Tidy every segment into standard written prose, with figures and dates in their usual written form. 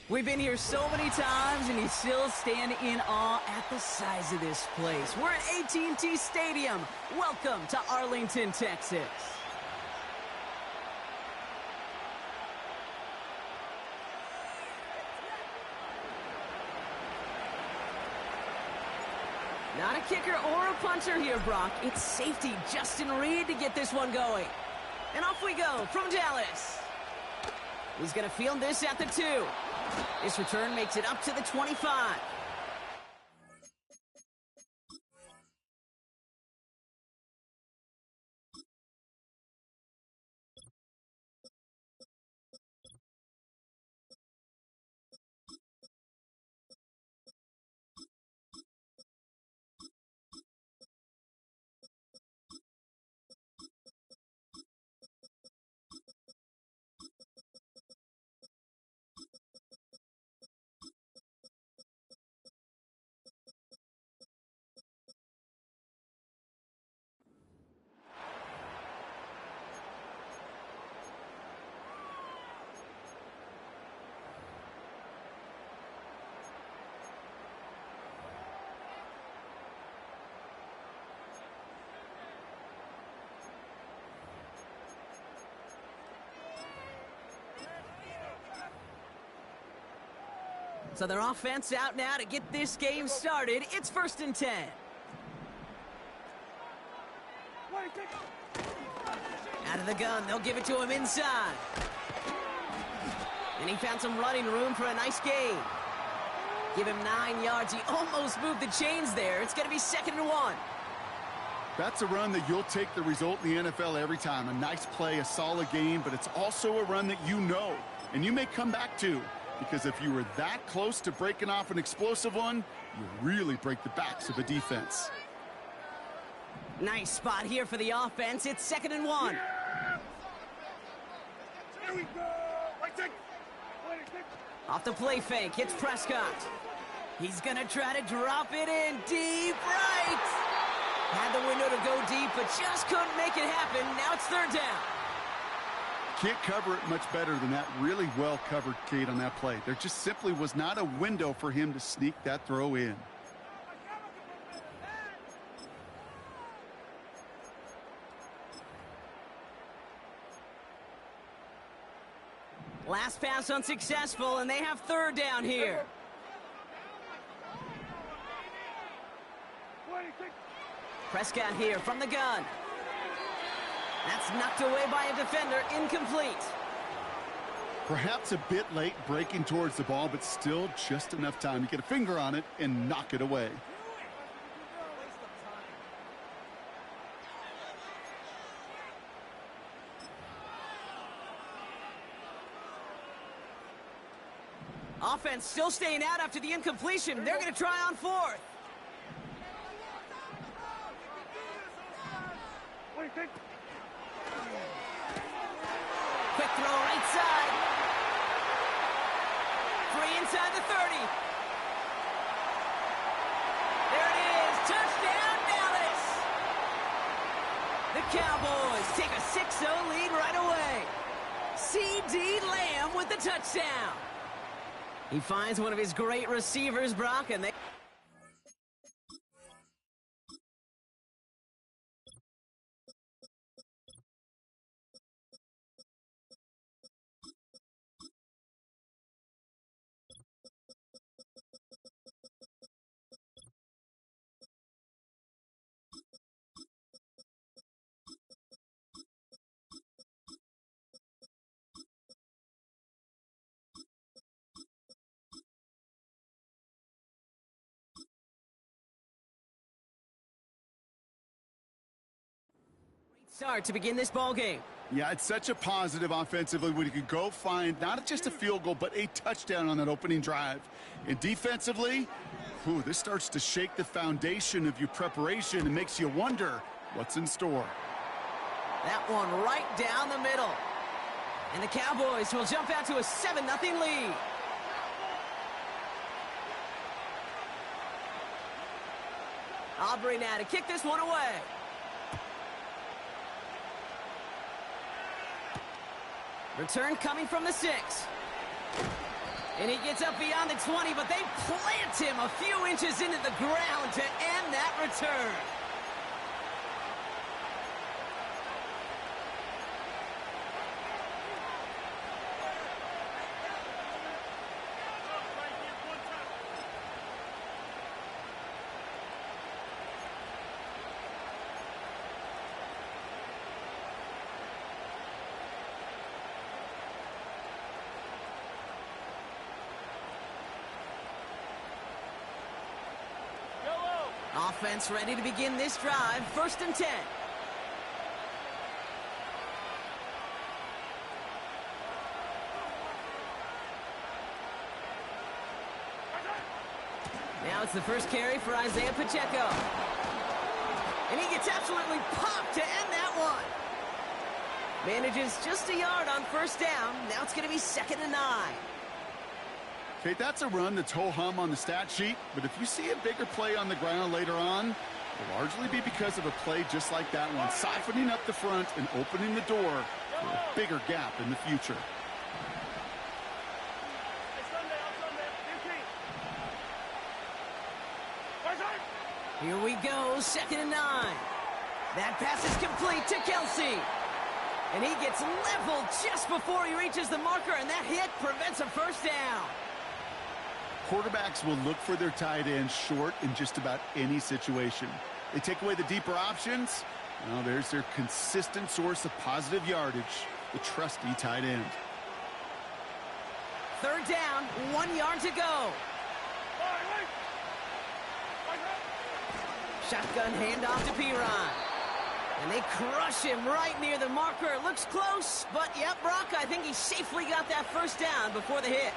We've been here so many times, and you still stand in awe at the size of this place. We're at AT&T Stadium. Welcome to Arlington, Texas. Not a kicker or a puncher here, Brock. It's safety Justin Reed to get this one going. And off we go from Dallas. He's going to field this at the 2. This return makes it up to the 25. So their offense out now to get this game started. It's 1st and 10. Out of the gun, they'll give it to him inside. And he found some running room for a nice gain. Give him 9 yards. He almost moved the chains there. It's going to be 2nd and 1. That's a run that you'll take the result in the NFL every time. A nice play, a solid game, but it's also a run that you know, and you may come back to. Because if you were that close to breaking off an explosive one, you really break the backs of a defense. Nice spot here for the offense. It's 2nd and 1. Here we go. Off the play fake, hits Prescott. He's going to try to drop it in deep right. Had the window to go deep, but just couldn't make it happen. Now it's 3rd down. Can't cover it much better than that. Really well covered, Kate, on that play. There just simply was not a window for him to sneak that throw in. Last pass unsuccessful, and they have 3rd down here. Prescott here from the gun. That's knocked away by a defender, incomplete. Perhaps a bit late breaking towards the ball, but still just enough time to get a finger on it and knock it away. Offense still staying out after the incompletion. They're going to try on 4th. Quick throw right side. Free inside the 30. There it is. Touchdown, Dallas. The Cowboys take a 6-0 lead right away. C.D. Lamb with the touchdown. He finds one of his great receivers, Brock, and they... start to begin this ball game. Yeah, it's such a positive offensively when you can go find not just a field goal, but a touchdown on that opening drive. And defensively, this starts to shake the foundation of your preparation and makes you wonder what's in store. That one right down the middle. And the Cowboys will jump out to a 7-0 lead. Aubrey now to kick this one away. Return coming from the 6. And he gets up beyond the 20, but they plant him a few inches into the ground to end that return. Offense ready to begin this drive. 1st and 10. Now it's the first carry for Isaiah Pacheco. And he gets absolutely popped to end that one. Manages just a yard on 1st down. Now it's going to be 2nd and 9. Okay, that's a run that's ho-hum on the stat sheet, but if you see a bigger play on the ground later on, it'll largely be because of a play just like that one, siphoning up the front and opening the door for a bigger gap in the future. Here we go, 2nd and 9. That pass is complete to Kelsey. And he gets leveled just before he reaches the marker, and that hit prevents a 1st down. Quarterbacks will look for their tight end short in just about any situation. They take away the deeper options. Well, there's their consistent source of positive yardage, the trusty tight end. 3rd down, 1 yard to go. Shotgun handoff to Piron. And they crush him right near the marker. It looks close, but yep, Brock, I think he safely got that 1st down before the hit.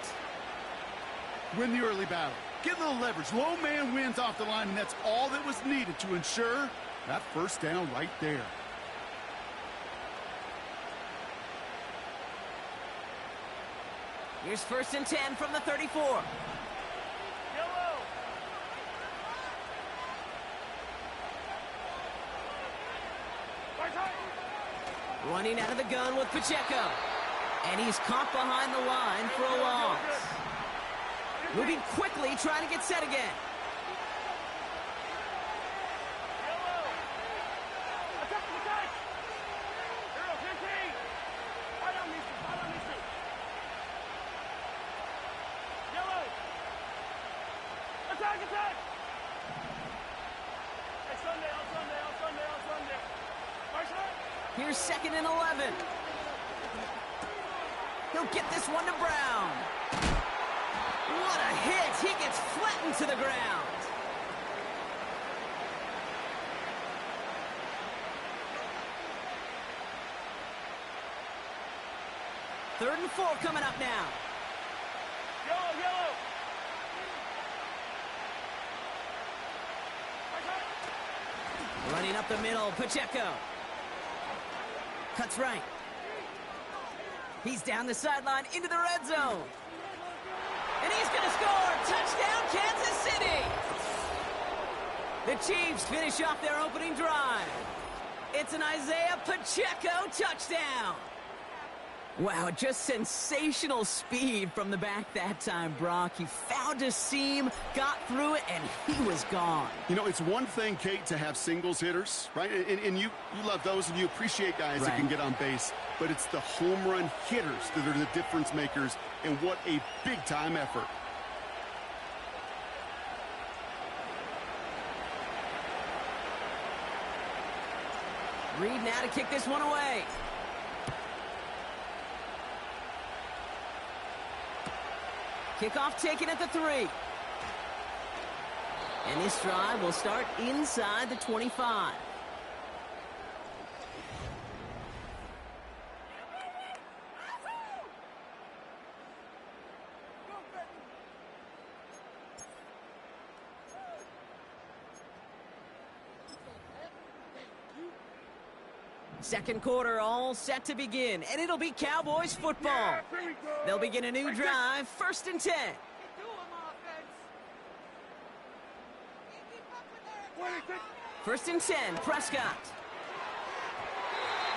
Win the early battle. Get a little leverage. Low man wins off the line, and that's all that was needed to ensure that 1st down right there. Here's 1st and 10 from the 34. Yellow. Running out of the gun with Pacheco. And he's caught behind the line for a loss. Moving quickly, trying to get set again. Here's 2nd and 11. He'll get this one to Brown. What a hit! He gets flattened to the ground. Third and 4 coming up now. Yellow. Running up the middle, Pacheco. Cuts right. He's down the sideline into the red zone. And he's going to score! Touchdown, Kansas City! The Chiefs finish off their opening drive. It's an Isaiah Pacheco touchdown. Wow, just sensational speed from the back that time, Brock. He found a seam, got through it, and he was gone. You know, it's one thing, Kate, to have singles hitters, right? And you love those, and you appreciate guys that can get on base. But it's the home run hitters that are the difference makers, and what a big-time effort. Reed now to kick this one away. Kickoff taken at the 3. And this drive will start inside the 25. Second quarter all set to begin, and it'll be Cowboys football. They'll begin a new drive, 1st and 10. First and 10, Prescott.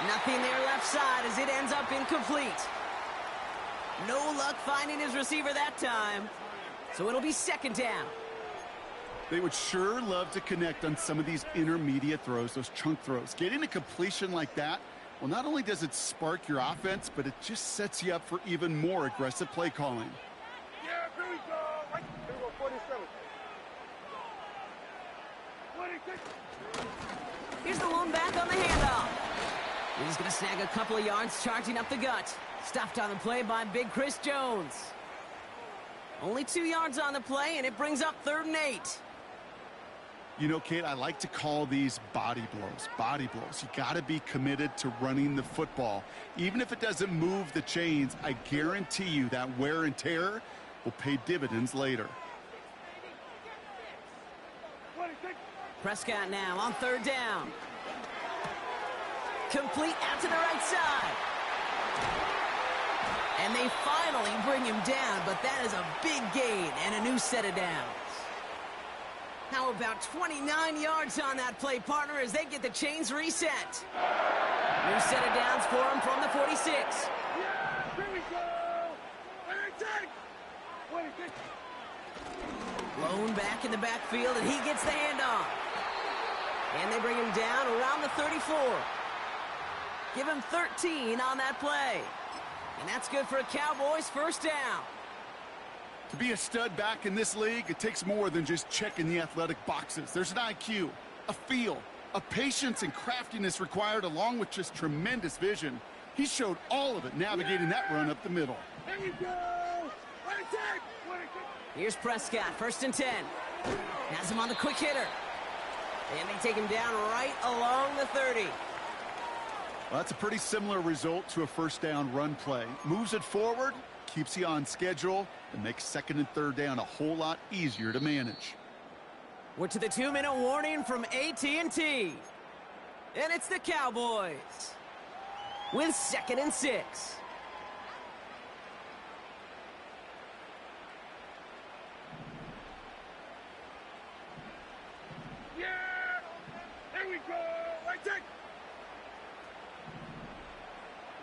Nothing there left side as it ends up incomplete. No luck finding his receiver that time. So it'll be second down. They would sure love to connect on some of these intermediate throws, those chunk throws. Getting a completion like that, well, not only does it spark your offense, but it just sets you up for even more aggressive play calling. Yeah, here we go. Right. Here we go, 47. 26. Here's the lone back on the handoff. He's going to snag a couple of yards charging up the gut. Stuffed on the play by Big Chris Jones. Only 2 yards on the play, and it brings up 3rd and 8. You know, Kate, I like to call these body blows. Body blows. You got to be committed to running the football. Even if it doesn't move the chains, I guarantee you that wear and tear will pay dividends later. 26. Prescott now on 3rd down. Complete out to the right side. And they finally bring him down, but that is a big gain and a new set of downs. How about 29 yards on that play, partner, as they get the chains reset. New set of downs for him from the 46. Yeah, here we go. 26. 26. Lone back in the backfield, and he gets the handoff. And they bring him down around the 34. Give him 13 on that play. And that's good for a Cowboys 1st down. To be a stud back in this league, it takes more than just checking the athletic boxes. There's an IQ, a feel, a patience and craftiness required, along with just tremendous vision. He showed all of it navigating that run up the middle. There you go. 26. 26. Here's Prescott, 1st and 10. Has him on the quick hitter. And they take him down right along the 30. Well, that's a pretty similar result to a 1st down run play. Moves it forward, keeps you on schedule, and makes 2nd and 3rd down a whole lot easier to manage. We're to the 2-minute warning from AT&T. And it's the Cowboys with 2nd and 6. Yeah. Here we go. Right take.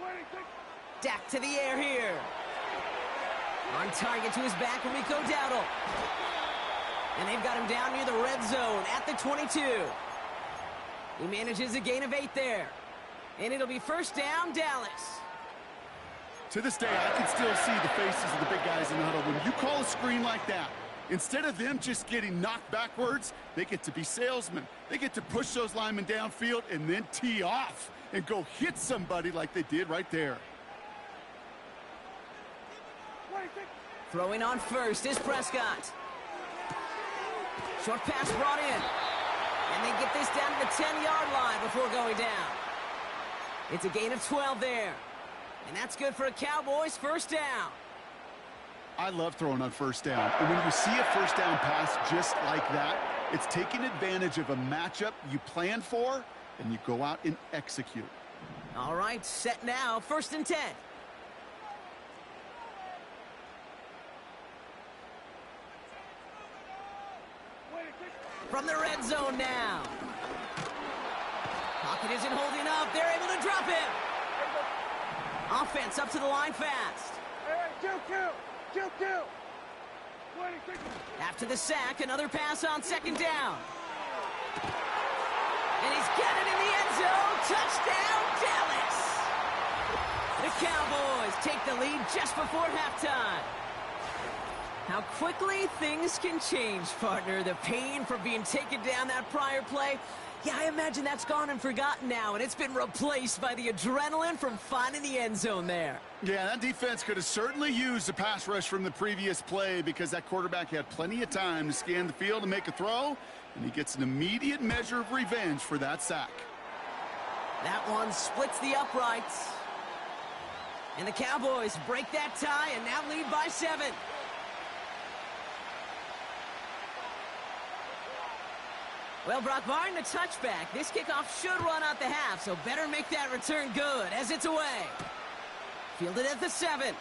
26. Dak to the air here. On target to his back, Rico Dowdle. And they've got him down near the red zone at the 22. He manages a gain of 8 there. And it'll be 1st down, Dallas. To this day, I can still see the faces of the big guys in the huddle. When you call a screen like that, instead of them just getting knocked backwards, they get to be salesmen. They get to push those linemen downfield and then tee off and go hit somebody like they did right there. 26. Throwing on 1st is Prescott. Short pass brought in. And they get this down to the 10-yard line before going down. It's a gain of 12 there. And that's good for a Cowboys 1st down. I love throwing on 1st down. And when you see a 1st down pass just like that, it's taking advantage of a matchup you plan for, and you go out and execute. All right, set now, 1st and 10. From the red zone now. Pocket isn't holding up. They're able to drop him. Offense up to the line fast. Hey, kill. 26. After the sack, another pass on 2nd down. And he's got it in the end zone. Touchdown, Dallas. The Cowboys take the lead just before halftime. How quickly things can change, partner. The pain from being taken down that prior play, yeah, I imagine that's gone and forgotten now, and it's been replaced by the adrenaline from finding the end zone there. Yeah, that defense could have certainly used the pass rush from the previous play because that quarterback had plenty of time to scan the field and make a throw, and he gets an immediate measure of revenge for that sack. That one splits the uprights. And the Cowboys break that tie and now lead by 7. Well, Brock, barring the touchback, this kickoff should run out the half, so better make that return good as it's away. Fielded at the 7.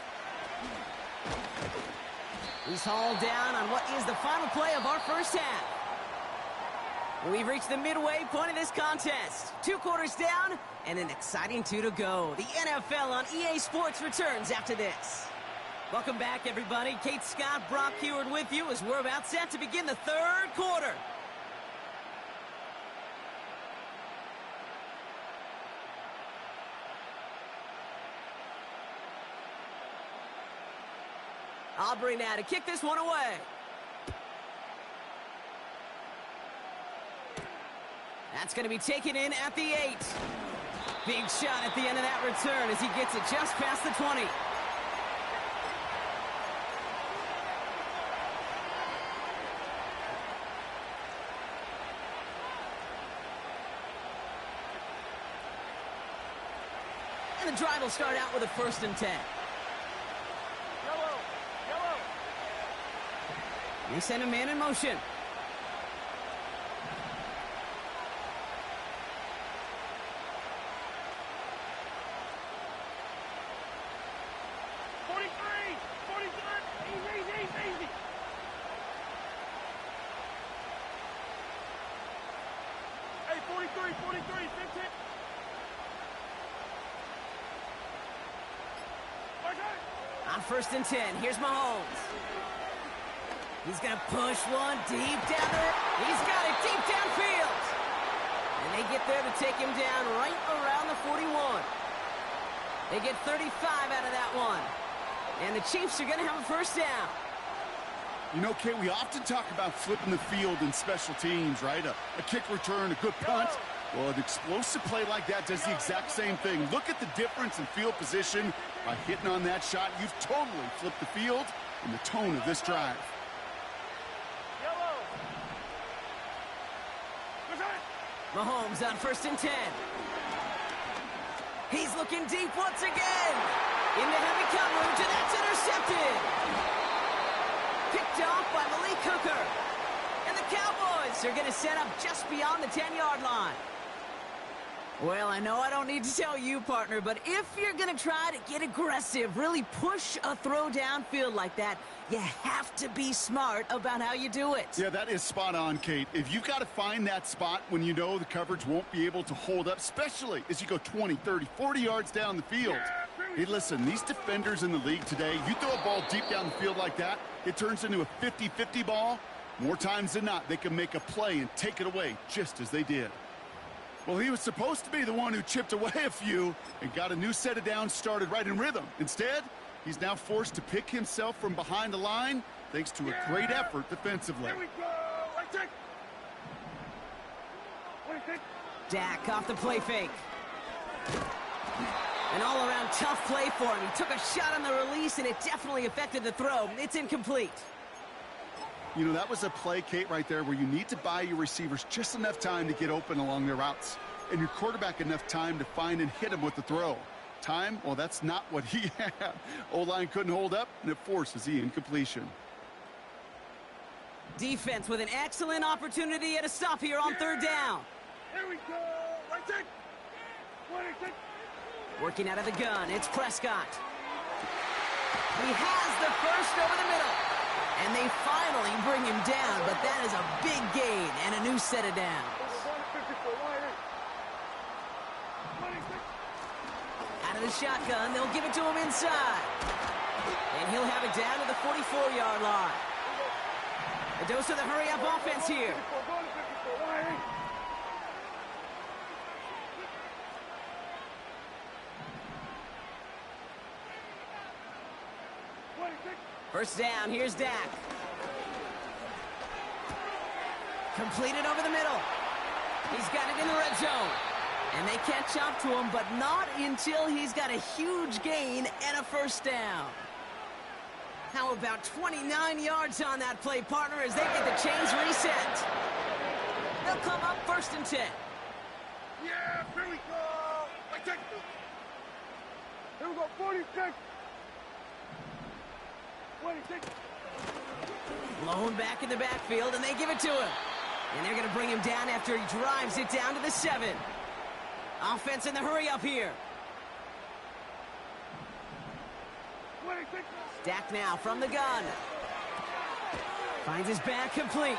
He's hauled down on what is the final play of our 1st half. We've reached the midway point of this contest. 2 quarters down and an exciting 2 to go. The NFL on EA Sports returns after this. Welcome back, everybody. Kate Scott, Brock Heward with you as we're about set to begin the third quarter. Aubrey now to kick this one away. That's going to be taken in at the 8. Big shot at the end of that return as he gets it just past the 20. And the drive will start out with a 1st and 10. They send a man in motion. Easy. Hey, 43, 15. On 1st and 10, here's Mahomes. He's going to push one deep down there. He's got it deep downfield. And they get there to take him down right around the 41. They get 35 out of that one. And the Chiefs are going to have a 1st down. You know, Kate, we often talk about flipping the field in special teams, right? A kick return, a good punt. Well, an explosive play like that does the exact same thing. Look at the difference in field position. By hitting on that shot, you've totally flipped the field and the tone of this drive. Mahomes on 1st and 10. He's looking deep once again. Into heavy coverage, and that's intercepted. Picked off by Malik Hooker. And the Cowboys are going to set up just beyond the 10-yard line. Well, I know I don't need to tell you, partner, but if you're going to try to get aggressive, really push a throw downfield like that, you have to be smart about how you do it. Yeah, that is spot on, Kate. If you've got to find that spot when you know the coverage won't be able to hold up, especially as you go 20, 30, 40 yards down the field. Hey, listen, these defenders in the league today, you throw a ball deep down the field like that, it turns into a 50-50 ball. More times than not, they can make a play and take it away just as they did. Well, he was supposed to be the one who chipped away a few and got a new set of downs started right in rhythm. Instead, he's now forced to pick himself from behind the line thanks to a great effort defensively. Here we go. Right take. Dak off the play fake. An all-around tough play for him. He took a shot on the release, and it definitely affected the throw. It's incomplete. You know, that was a play, Kate, right there where you need to buy your receivers just enough time to get open along their routes. And your quarterback enough time to find and hit him with the throw. Time, well, that's not what he had. O-line couldn't hold up, and it forces the incompletion. Defense with an excellent opportunity at a stop here on 3rd down. Here we go. Right take. 26. Working out of the gun, it's Prescott. He has the first over the middle. And they finally bring him down, but that is a big gain and a new set of downs. Out of the shotgun, they'll give it to him inside. And he'll have it down to the 44-yard line. A dose of the hurry-up offense here. First down, here's Dak. Completed over the middle. He's got it in the red zone. And they catch up to him, but not until he's got a huge gain and a 1st down. How about 29 yards on that play, partner, as they get the chains reset. They'll come up 1st and 10. Yeah, here we go. Right take. Here we go, 46. 26. Blown back in the backfield, and they give it to him. And they're going to bring him down after he drives it down to the 7. Offense in the hurry-up here. 26. Dak now from the gun. Finds his back complete.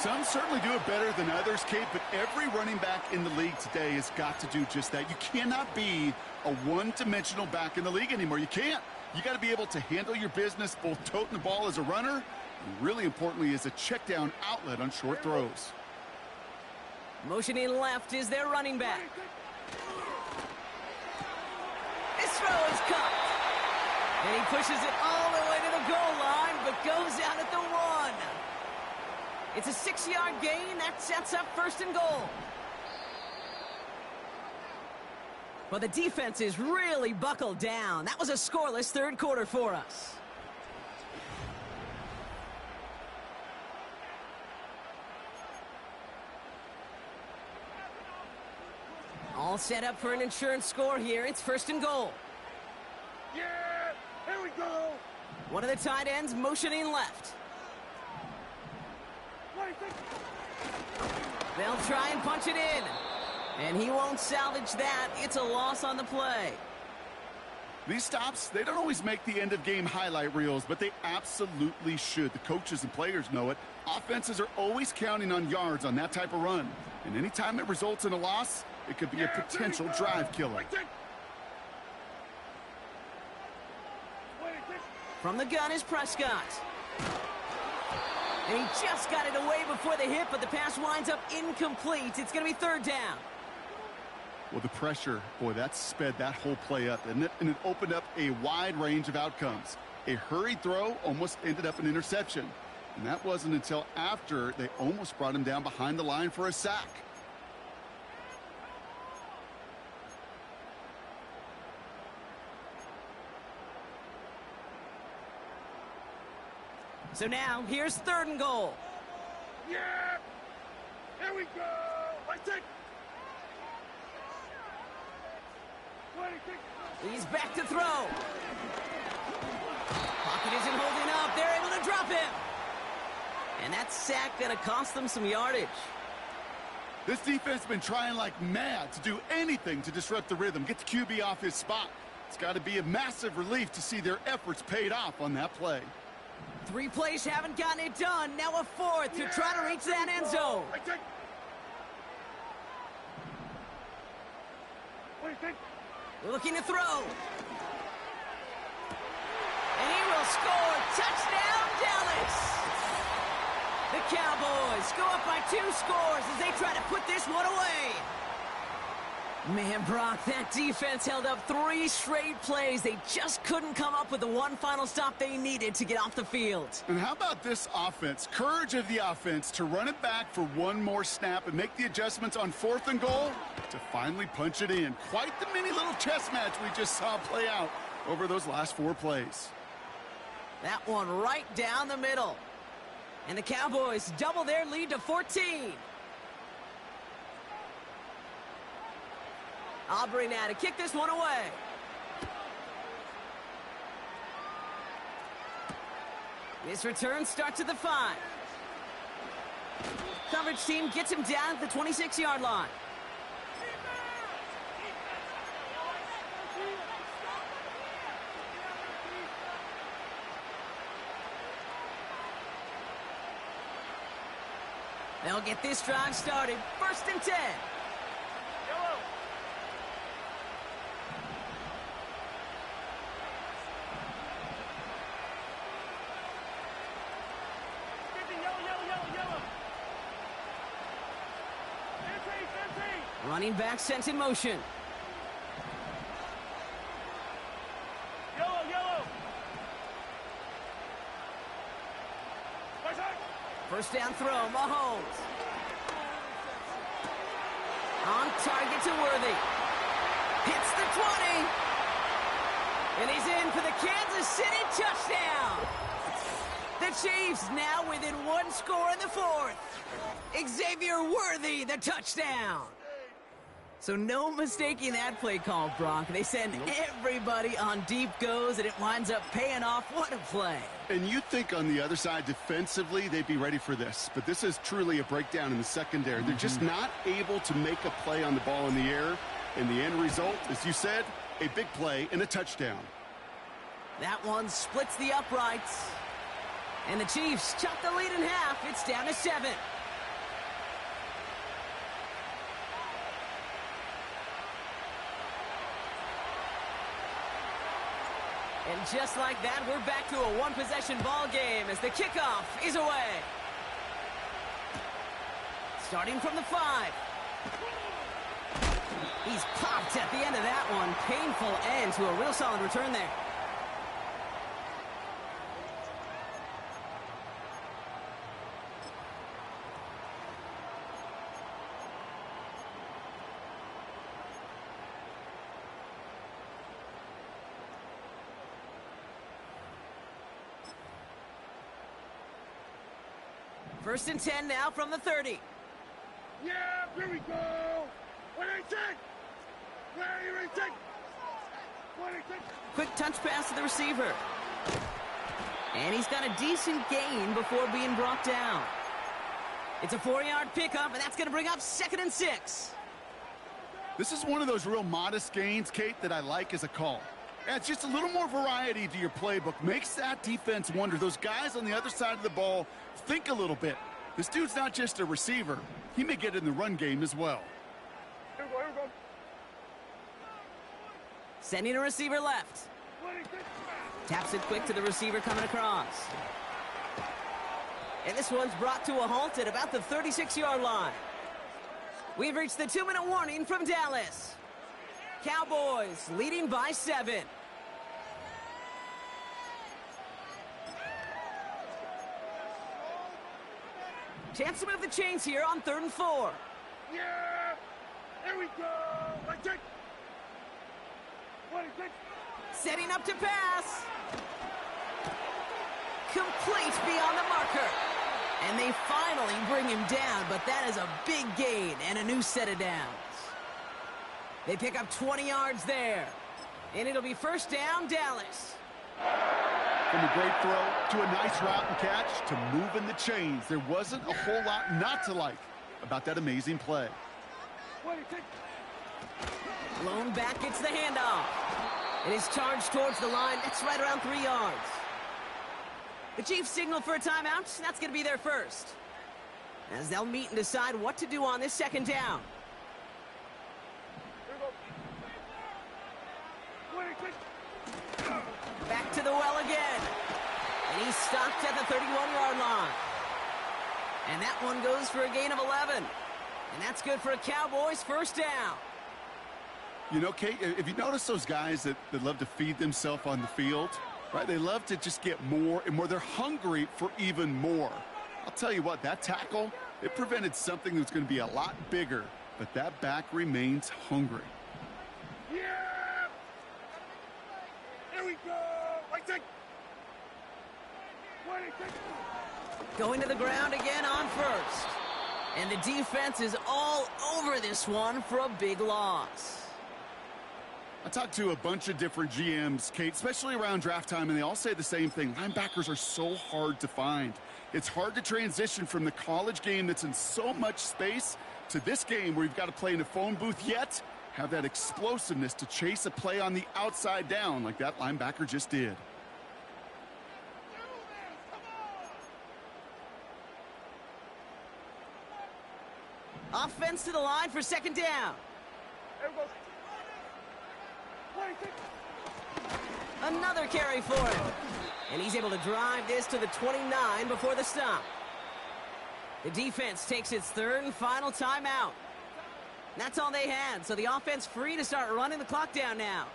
Some certainly do it better than others, Kate, but every running back in the league today has got to do just that. You cannot be a one-dimensional back in the league anymore. You can't. You got to be able to handle your business, both toting the ball as a runner, and really importantly as a check down outlet on short throws. Motioning left is their running back. This throw is caught. And he pushes it all the way to the goal line, but goes out at the 1. It's a 6-yard gain. That sets up 1st and goal. Well, the defense is really buckled down. That was a scoreless 3rd quarter for us. All set up for an insurance score here. It's 1st and goal. Yeah, here we go. One of the tight ends motioning left. They'll try and punch it in. And he won't salvage that. It's a loss on the play. These stops, they don't always make the end-of-game highlight reels, but they absolutely should. The coaches and players know it. Offenses are always counting on yards on that type of run. And anytime it results in a loss, it could be a potential drive killer. From the gun is Prescott. And he just got it away before the hit, but the pass winds up incomplete. It's going to be 3rd down. Well, the pressure, boy, that sped that whole play up, didn't it? And it opened up a wide range of outcomes. A hurried throw almost ended up an interception. And that wasn't until after they almost brought him down behind the line for a sack. So now, here's 3rd and goal. Yeah, here we go. I take. He's back to throw. Pocket isn't holding up. They're able to drop him. And that sack going to cost them some yardage. This defense has been trying like mad to do anything to disrupt the rhythm, get the QB off his spot. It's got to be a massive relief to see their efforts paid off on that play. 3 plays haven't gotten it done. Now a 4th to try to reach that end zone. Looking to throw. And he will score. Touchdown, Dallas. The Cowboys go up by 2 scores as they try to put this one away. Man, Brock, that defense held up 3 straight plays. They just couldn't come up with the one final stop they needed to get off the field. And how about this offense? Courage of the offense to run it back for one more snap and make the adjustments on 4th and goal to finally punch it in. Quite the mini little chess match we just saw play out over those last 4 plays. That one right down the middle. And the Cowboys double their lead to 14. Aubrey now to kick this one away. This return starts at the 5. Coverage team gets him down at the 26-yard line. They'll get this drive started. 1st and 10. Running back sent in motion. Yellow. 1st down throw, Mahomes. On target to Worthy. Hits the 20. And he's in for the Kansas City touchdown. The Chiefs now within 1 score in the 4th. Xavier Worthy, the touchdown. So no mistaking that play call, Brock. They send everybody on deep goes, and it winds up paying off. What a play. And you'd think on the other side, defensively, they'd be ready for this. But this is truly a breakdown in the secondary. They're just not able to make a play on the ball in the air. And the end result, as you said, a big play and a touchdown. That one splits the uprights. And the Chiefs chop the lead in half. It's down to 7. And just like that, we're back to a one-possession ball game as the kickoff is away. Starting from the 5. He's popped at the end of that one. Painful end to a real solid return there. First and 10 now from the 30. Yeah, here we go. What do you think? Where do you think? What do you think? Quick touch pass to the receiver. And he's got a decent gain before being brought down. It's a 4-yard pickup, and that's going to bring up 2nd and 6. This is one of those real modest gains, Kate, that I like as a call. Adds just a little more variety to your playbook. Makes that defense wonder. Those guys on the other side of the ball think a little bit. This dude's not just a receiver. He may get in the run game as well. Here we go, here we go. Sending a receiver left. What do you think? Taps it quick to the receiver coming across. And this one's brought to a halt at about the 36-yard line. We've reached the 2-minute warning from Dallas. Cowboys leading by 7. Chance to move the chains here on 3rd and 4. Yeah! Here we go! I think! What do you think? Setting up to pass. Complete beyond the marker. And they finally bring him down, but that is a big gain and a new set of downs. They pick up 20 yards there. And it'll be first down, Dallas. From a great throw to a nice route and catch to moving the chains. There wasn't a whole lot not to like about that amazing play. What do you think? Blown back, it's the handoff. It is charged towards the line. That's right around 3 yards. The Chiefs signal for a timeout. That's going to be their first, as they'll meet and decide what to do on this 2nd down. Here we go. What do you think? Back to the well again. And he's stopped at the 31-yard line. And that one goes for a gain of 11. And that's good for a Cowboys first down. You know, Kate, if you notice those guys that love to feed themselves on the field, right? They love to just get more and more. They're hungry for even more. I'll tell you what, that tackle, it prevented something that's going to be a lot bigger, but that back remains hungry. Yeah! Here we go! I think! What do you think? Going to the ground again on first. And the defense is all over this one for a big loss. I talked to a bunch of different GMs, Kate, especially around draft time, and they all say the same thing. Linebackers are so hard to find. It's hard to transition from the college game that's in so much space to this game where you've got to play in a phone booth, yet have that explosiveness to chase a play on the outside down like that linebacker just did. Offense to the line for 2nd down. Here we go. What do you think? Another carry for him. And he's able to drive this to the 29 before the stop. The defense takes its 3rd and final timeout. That's all they had, so the offense free to start running the clock down now.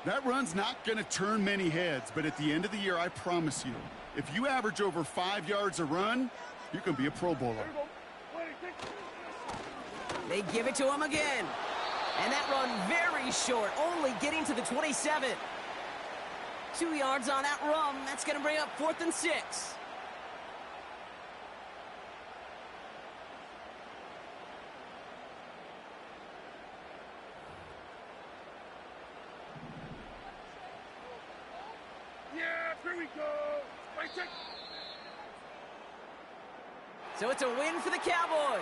That run's not going to turn many heads, but at the end of the year, I promise you, if you average over 5 yards a run, you can be a Pro Bowler. Here we go. What do you think? They give it to him again. And that run very short, only getting to the 27. 2 yards on that run. That's going to bring up 4th and 6. Yeah, here we go. I think. So it's a win for the Cowboys.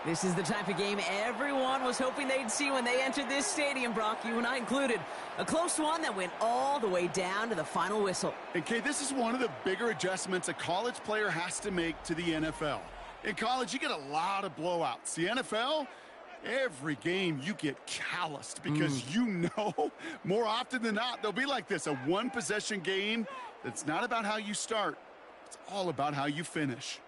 This is the type of game everyone was hoping they'd see when they entered this stadium, Brock, you and I included. A close one that went all the way down to the final whistle. And, Kay, this is one of the bigger adjustments a college player has to make to the NFL. In college, you get a lot of blowouts. The NFL, Every game you get calloused because you know more often than not they'll be like this, a one-possession game that's not about how you start. It's all about how you finish.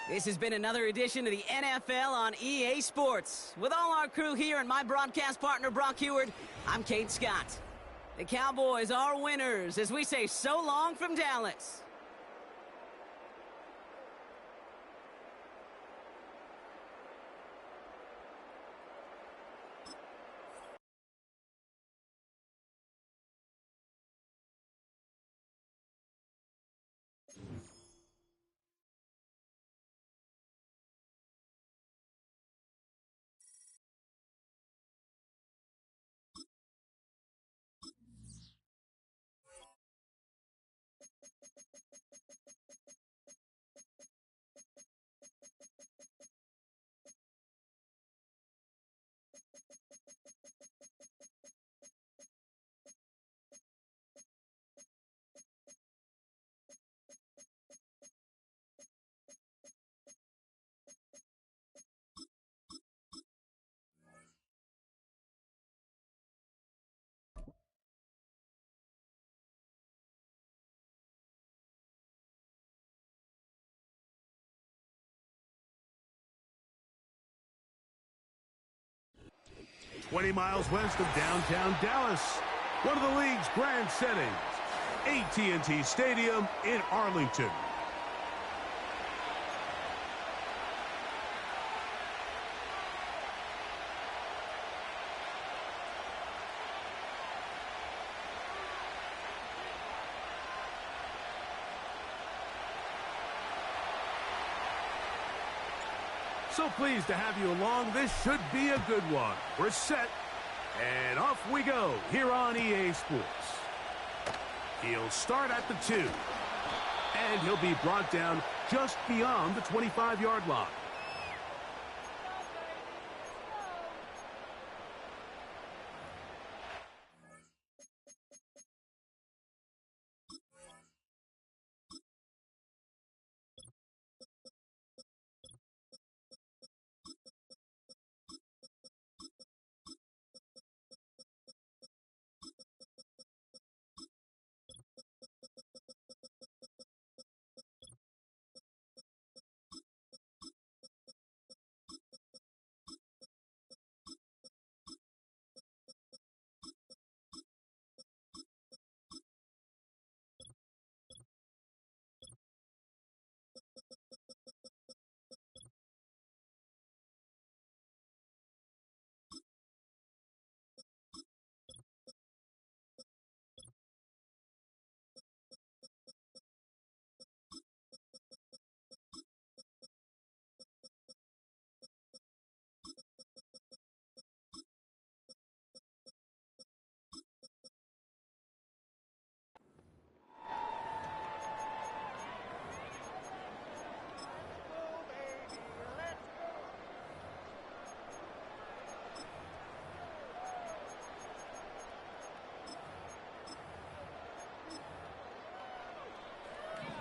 This has been another edition of the NFL on EA Sports. With all our crew here and my broadcast partner, Brock Heward, I'm Kate Scott. The Cowboys are winners as we say so long from Dallas. "20 miles west of downtown Dallas, one of the league's grand settings, AT&T Stadium in Arlington. So pleased to have you along. This should be a good one. We're set, and off we go here on EA Sports. He'll start at the 2, and he'll be brought down just beyond the 25-yard line.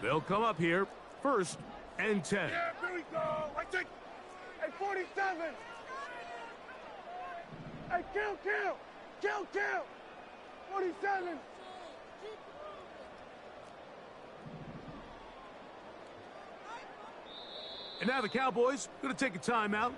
They'll come up here, 1st and 10. Yeah, here we go. I think. Hey, 47. Hey, kill. 47. And now the Cowboys going to take a timeout.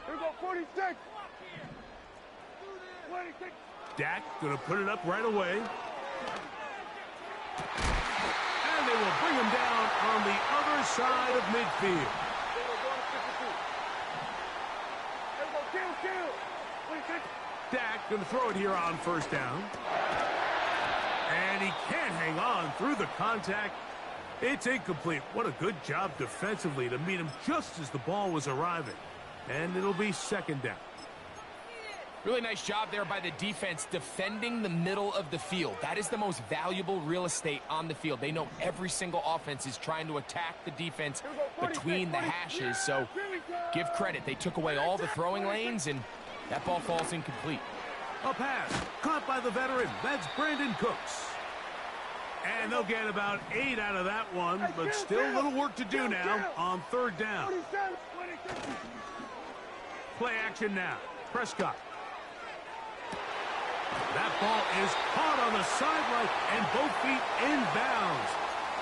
Here we go, 46. Dak going to put it up right away. And they will bring him down on the other side of midfield. Dak going to throw it here on 1st down. And he can't hang on through the contact. It's incomplete. What a good job defensively to meet him just as the ball was arriving. And it'll be 2nd down. Really nice job there by the defense defending the middle of the field. That is the most valuable real estate on the field. They know every single offense is trying to attack the defense between the hashes, so give credit. They took away all the throwing lanes, and that ball falls incomplete. A pass caught by the veteran. That's Brandon Cooks. And they'll get about 8 out of that one, but still a little work to do now on 3rd down. Play action now. Prescott. That ball is caught on the sideline, and both feet inbounds.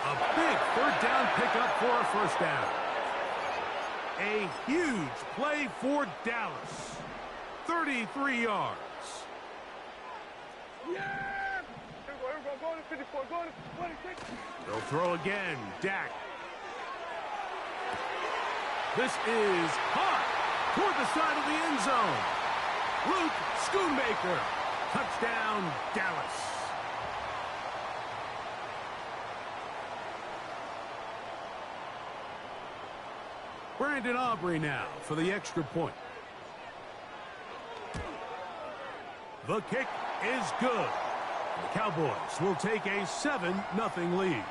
A big 3rd down pickup for a 1st down. A huge play for Dallas. 33 yards. Yeah! Here we go, go to 54, go to 26. They'll throw again. Dak. This is hot toward the side of the end zone. Luke Schoonmaker. Touchdown, Dallas. Brandon Aubrey now for the extra point. The kick is good. The Cowboys will take a 7-0 lead.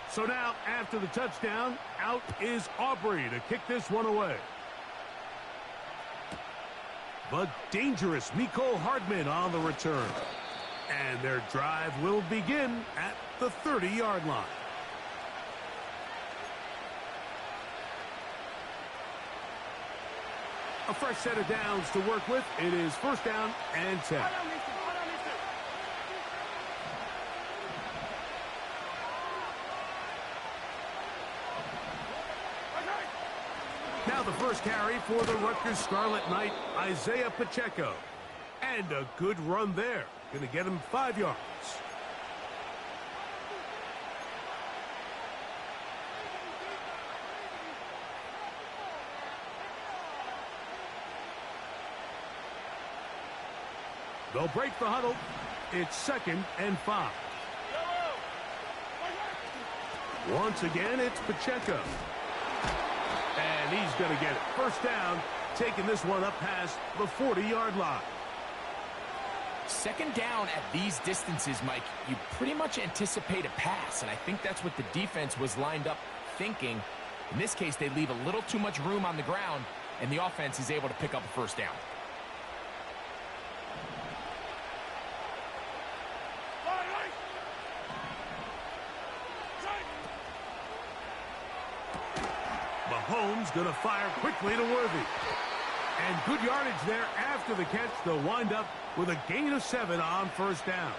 So now, after the touchdown, out is Aubrey to kick this one away. The dangerous Mecole Hardman on the return. And their drive will begin at the 30-yard line. A fresh set of downs to work with. It is 1st down and 10. Now the first carry for the Rutgers Scarlet Knight, Isaiah Pacheco. And a good run there. Going to get him 5 yards. They'll break the huddle. It's 2nd and 5. Once again, it's Pacheco. And he's going to get it. 1st down, taking this one up past the 40-yard line. 2nd down at these distances, Mike, you pretty much anticipate a pass, and I think that's what the defense was lined up thinking. In this case, they leave a little too much room on the ground, and the offense is able to pick up a 1st down. Mahomes going to fire quickly to Worthy. And good yardage there after the catch. They'll wind up with a gain of 7 on 1st down.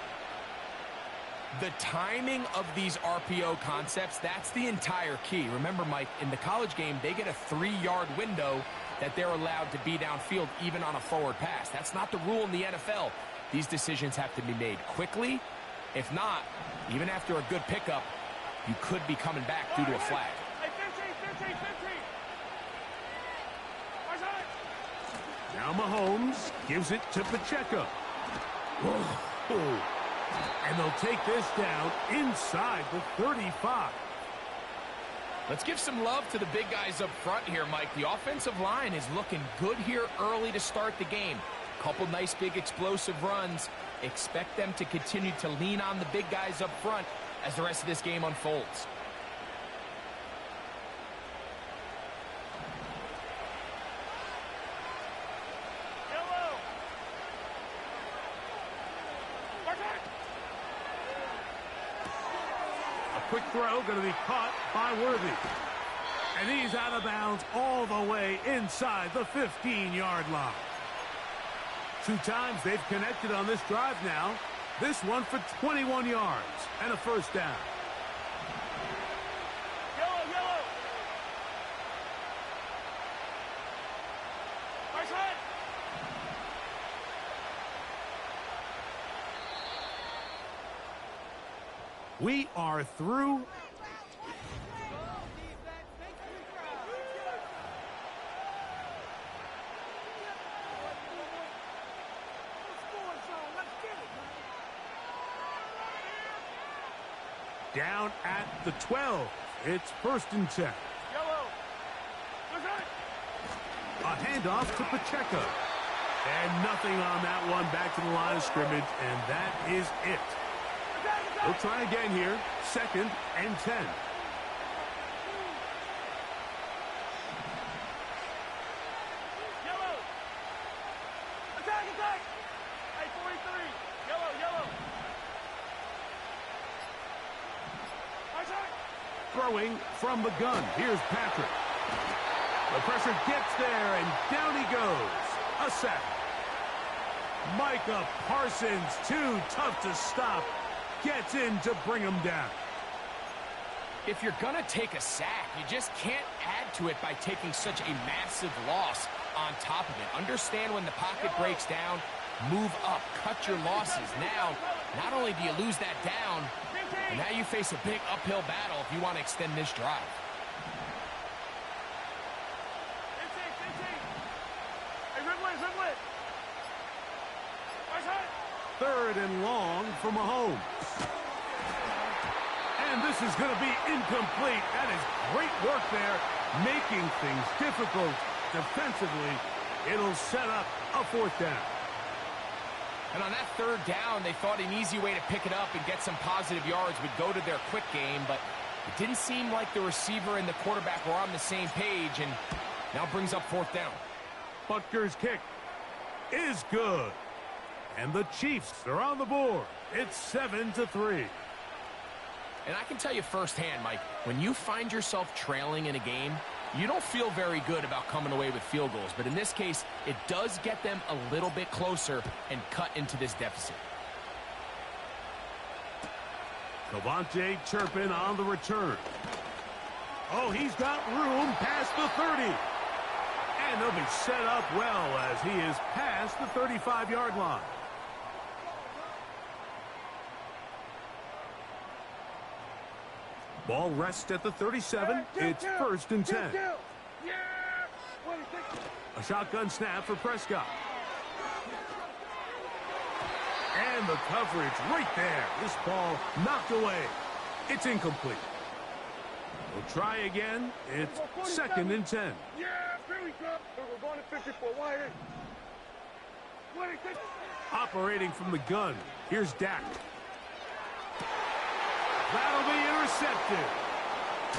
The timing of these RPO concepts, that's the entire key. Remember, Mike, in the college game, they get a 3-yard window that they're allowed to be downfield even on a forward pass. That's not the rule in the NFL. These decisions have to be made quickly. If not, even after a good pickup, you could be coming back due to a flag. Now Mahomes gives it to Pacheco. Oh. And they'll take this down inside the 35. Let's give some love to the big guys up front here, Mike. The offensive line is looking good here early to start the game. Couple nice big explosive runs. Expect them to continue to lean on the big guys up front as the rest of this game unfolds. Quick throw going to be caught by Worthy. And he's out of bounds all the way inside the 15-yard line. 2 times they've connected on this drive now. This one for 21 yards and a 1st down. Yellow. Right side. We are through. Down at the 12. It's 1st and 10. Yellow. A handoff to Pacheco. And nothing on that one. Back to the line of scrimmage, and that is it. We'll try again here. 2nd and 10. Yellow. Attack, attack. Hey, 43. Yellow, yellow. Throwing from the gun. Here's Patrick. The pressure gets there, and down he goes. A sack. Micah Parsons, too tough to stop, gets in to bring him down. If you're going to take a sack, you just can't add to it by taking such a massive loss on top of it. Understand when the pocket breaks down, move up, cut your losses. Now, not only do you lose that down, but now you face a big uphill battle if you want to extend this drive. Third and long for Mahomes. And this is going to be incomplete. That is great work there, making things difficult defensively. It'll set up a 4th down. And on that 3rd down, they thought an easy way to pick it up and get some positive yards would go to their quick game, but it didn't seem like the receiver and the quarterback were on the same page, and now brings up 4th down. Butker's kick is good. And the Chiefs are on the board. It's 7-3. And I can tell you firsthand, Mike, when you find yourself trailing in a game, you don't feel very good about coming away with field goals. But in this case, it does get them a little bit closer and cut into this deficit. Cavante Turpin on the return. Oh, he's got room past the 30. And they'll be set up well as he is past the 35-yard line. Ball rests at the 37. It's 1st and 10. A shotgun snap for Prescott. And the coverage right there. This ball knocked away. It's incomplete. We'll try again. It's 2nd and 10. Yeah, here we go. We're going to 54 wide. Operating from the gun. Here's Dak. That'll be intercepted.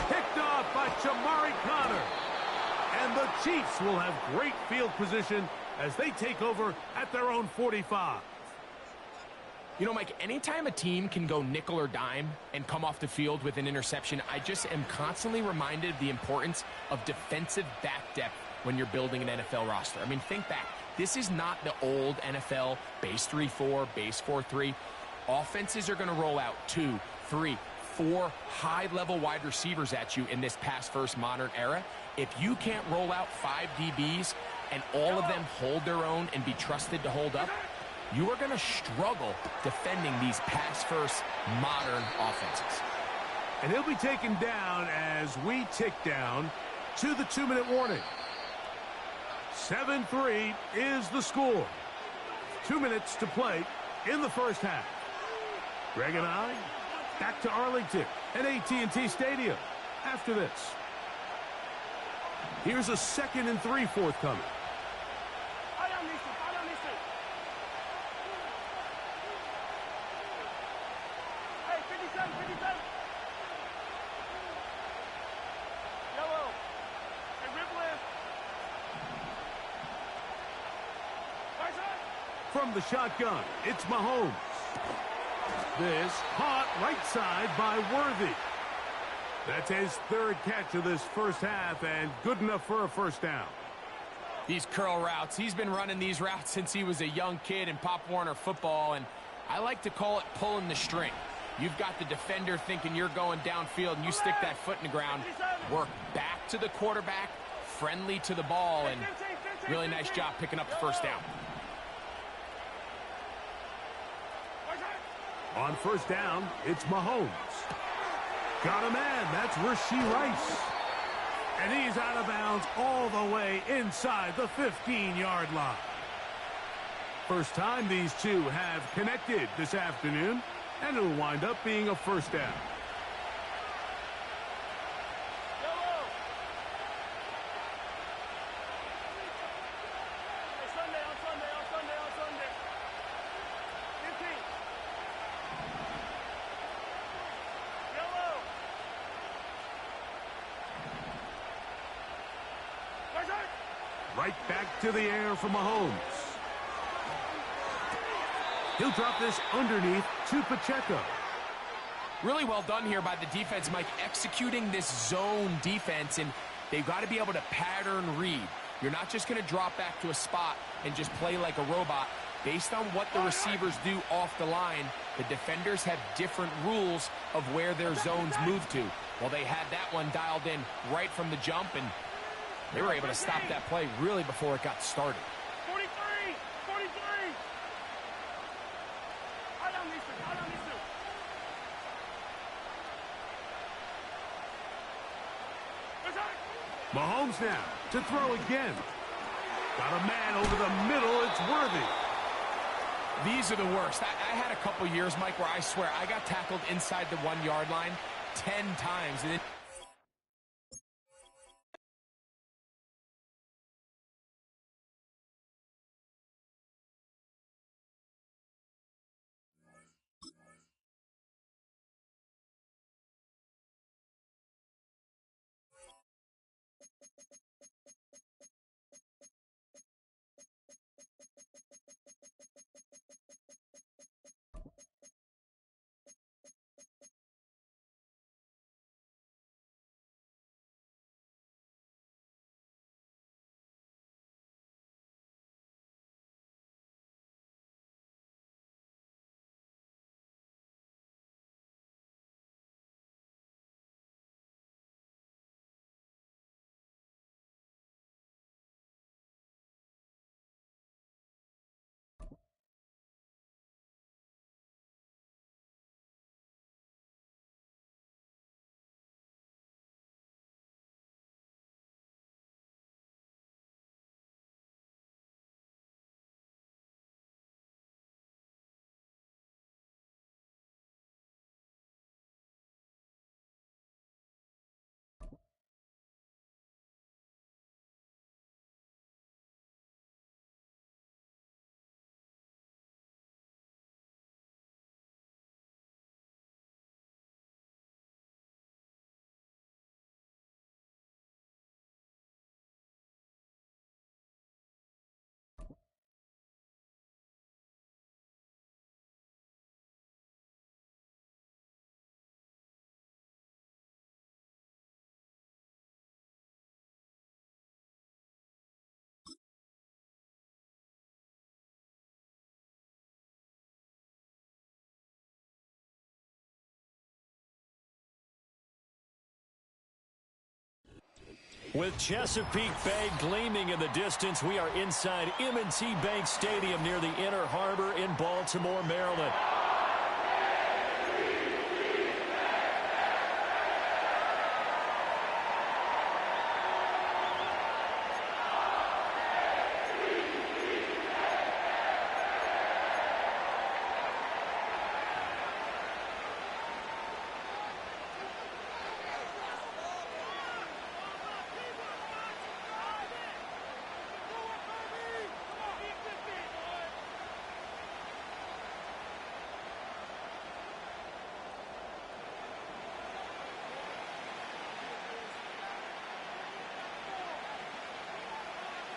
Picked off by Jamari Connor. And the Chiefs will have great field position as they take over at their own 45. You know, Mike, anytime a team can go nickel or dime and come off the field with an interception, I just am constantly reminded of the importance of defensive back depth when you're building an NFL roster. I mean, think back. This is not the old NFL base 3-4, base 4-3. Offenses are going to roll out 2, 3, 4 high-level wide receivers at you in this pass-first modern era. If you can't roll out 5 DBs and all of them hold their own and be trusted to hold up, you are going to struggle defending these pass-first modern offenses. And he'll be taken down as we tick down to the 2-minute warning. 7-3 is the score. 2 minutes to play in the first half. Greg and I back to Arlington at AT&T Stadium after this. Here's a 2nd and 3 forthcoming. Hey, 57, 57. Yellow. Hey, Ripley. From the shotgun, it's Mahomes. This caught right side by Worthy. That's his 3rd catch of this first half and good enough for a 1st down. These curl routes, he's been running these routes since he was a young kid in Pop Warner football, and I like to call it pulling the string. You've got the defender thinking you're going downfield, and you stick that foot in the ground, work back to the quarterback, friendly to the ball, and really nice job picking up the 1st down. On 1st down, it's Mahomes. Got a man. That's Rashee Rice. And he's out of bounds all the way inside the 15-yard line. First time these two have connected this afternoon, and it'll wind up being a 1st down. Right back to the air for Mahomes. He'll drop this underneath to Pacheco. Really well done here by the defense, Mike, executing this zone defense, and they've got to be able to pattern read. You're not just going to drop back to a spot and just play like a robot. Based on what the receivers do off the line, the defenders have different rules of where their zones move to. Well, they had that one dialed in right from the jump, and they were able to stop that play really before it got started. 43! 43! Hold on, Mister. Hold on, Mister. Mahomes now to throw again. Got a man over the middle. It's Worthy. These are the worst. I had a couple years, Mike, where I swear I got tackled inside the 1 yard line 10 times. And With Chesapeake Bay gleaming in the distance, we are inside M&T Bank Stadium near the Inner Harbor in Baltimore, Maryland.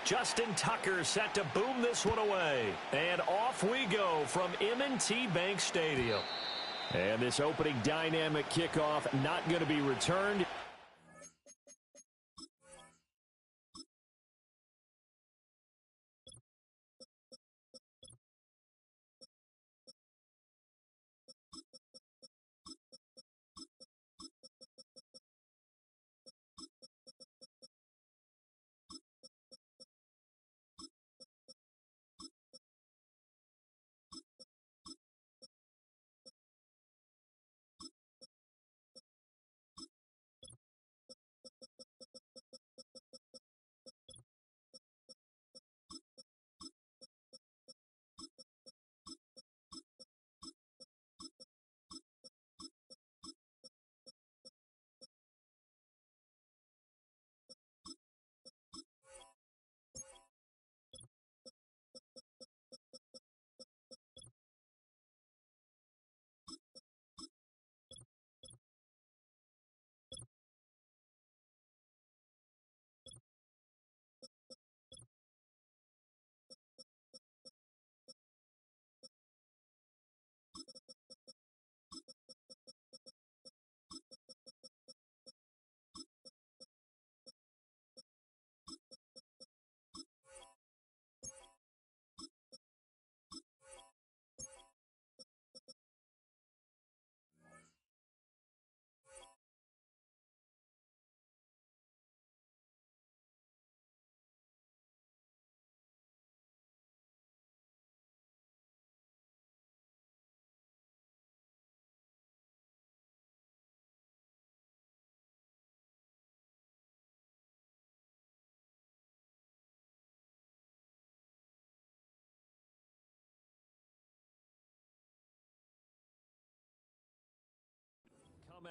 Justin Tucker set to boom this one away. And off we go from M&T Bank Stadium. And this opening dynamic kickoff not going to be returned.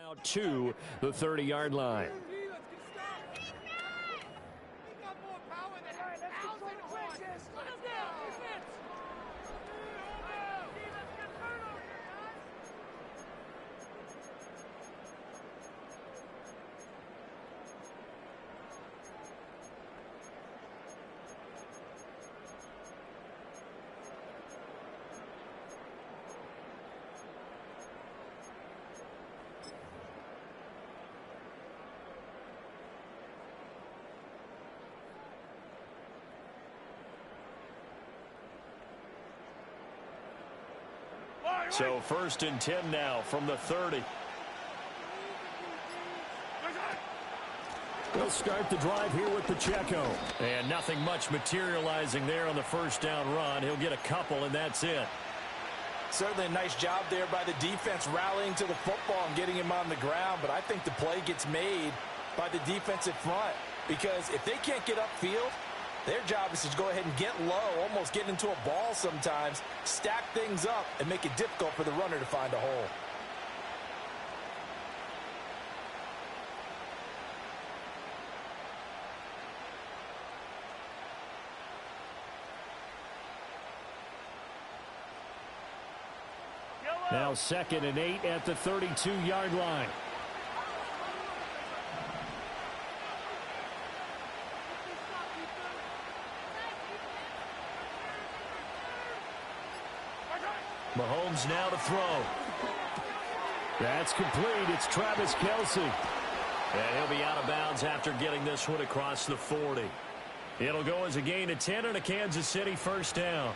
Out to the 30-yard line. So 1st and 10 now from the 30. We'll start the drive here with Pacheco. And nothing much materializing there on the first down run. He'll get a couple, and that's it. Certainly a nice job there by the defense rallying to the football and getting him on the ground. But I think the play gets made by the defensive front. Because if they can't get upfield, their job is to go ahead and get low, almost get into a ball sometimes, stack things up, and make it difficult for the runner to find a hole. Now 2nd and 8 at the 32-yard line. Mahomes now to throw. That's complete. It's Travis Kelce. And he'll be out of bounds after getting this one across the 40. It'll go as a gain of 10 and a Kansas City first down.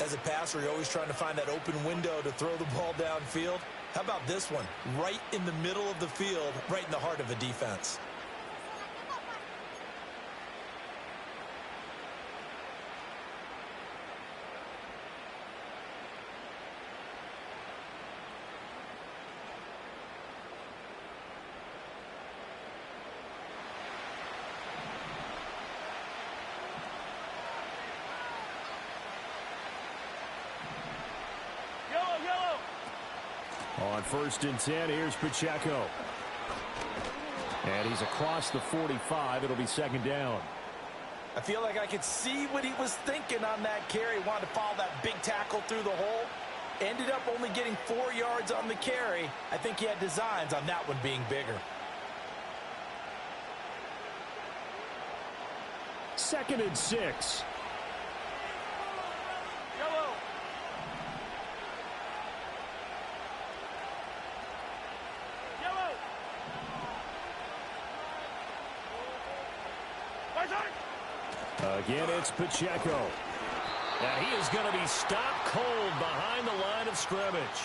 As a passer, you're always trying to find that open window to throw the ball downfield. How about this one? Right in the middle of the field, right in the heart of a defense. On 1st and 10, here's Pacheco. And he's across the 45. It'll be 2nd down. I feel like I could see what he was thinking on that carry. Wanted to follow that big tackle through the hole. Ended up only getting 4 yards on the carry. I think he had designs on that one being bigger. 2nd and 6. Again, it's Pacheco. And he is going to be stopped cold behind the line of scrimmage.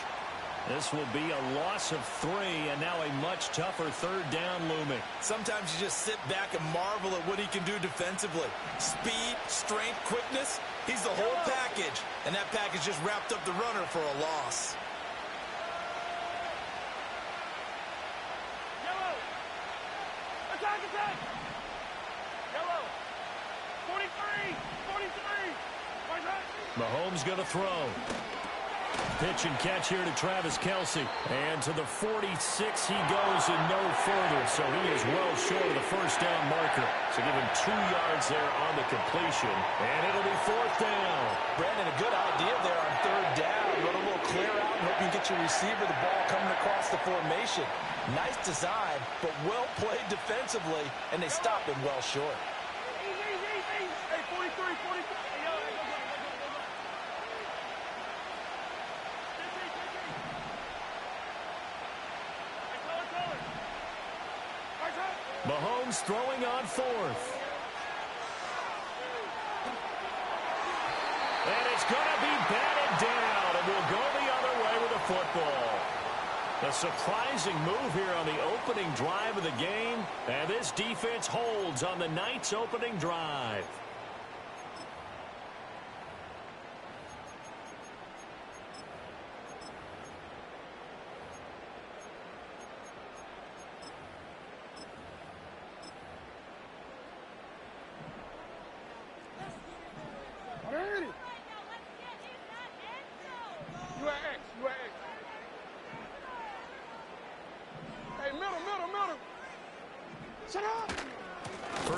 This will be a loss of 3, and now a much tougher 3rd down looming. Sometimes you just sit back and marvel at what he can do defensively. Speed, strength, quickness, he's the whole package. And that package just wrapped up the runner for a loss. Attack! Yellow! 43! Mahomes going to throw. Pitch and catch here to Travis Kelce. And to the 46 he goes and no further. So he is well short of the first down marker. So give him 2 yards there on the completion. And it'll be 4th down. Brandon, a good idea there on 3rd down. Run a little clear out and hope you can get your receiver the ball coming across the formation. Nice design, but well played defensively, and they stopped him well short. Hey, 43. Mahomes throwing on 4th. And it's going to be batted down, and we'll go the other way with the football. A surprising move here on the opening drive of the game, and this defense holds on the night's opening drive.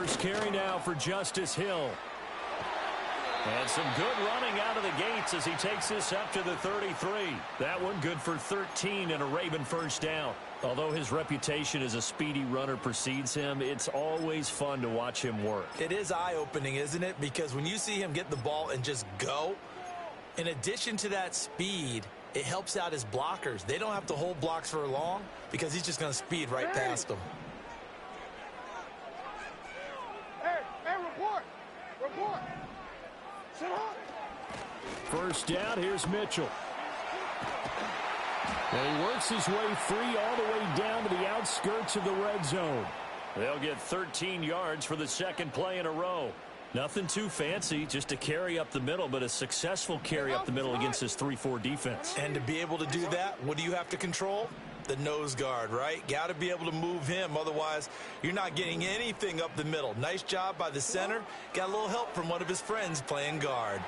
first carry now for Justice Hill. And some good running out of the gates as he takes this up to the 33. That one good for 13 and a Raven first down. Although his reputation as a speedy runner precedes him, it's always fun to watch him work. It is eye-opening, isn't it? Because when you see him get the ball and just go, in addition to that speed, it helps out his blockers. They don't have to hold blocks for long because he's just going to speed right past them. Hey, report! Report! Sit up! First down, here's Mitchell. And he works his way free all the way down to the outskirts of the red zone. They'll get 13 yards for the second play in a row. Nothing too fancy, just a carry up the middle, but a successful carry up the middle against this 3-4 defense. And to be able to do that, what do you have to control? The nose guard, right? Got to be able to move him. Otherwise, you're not getting anything up the middle. Nice job by the center. Got a little help from one of his friends playing guard.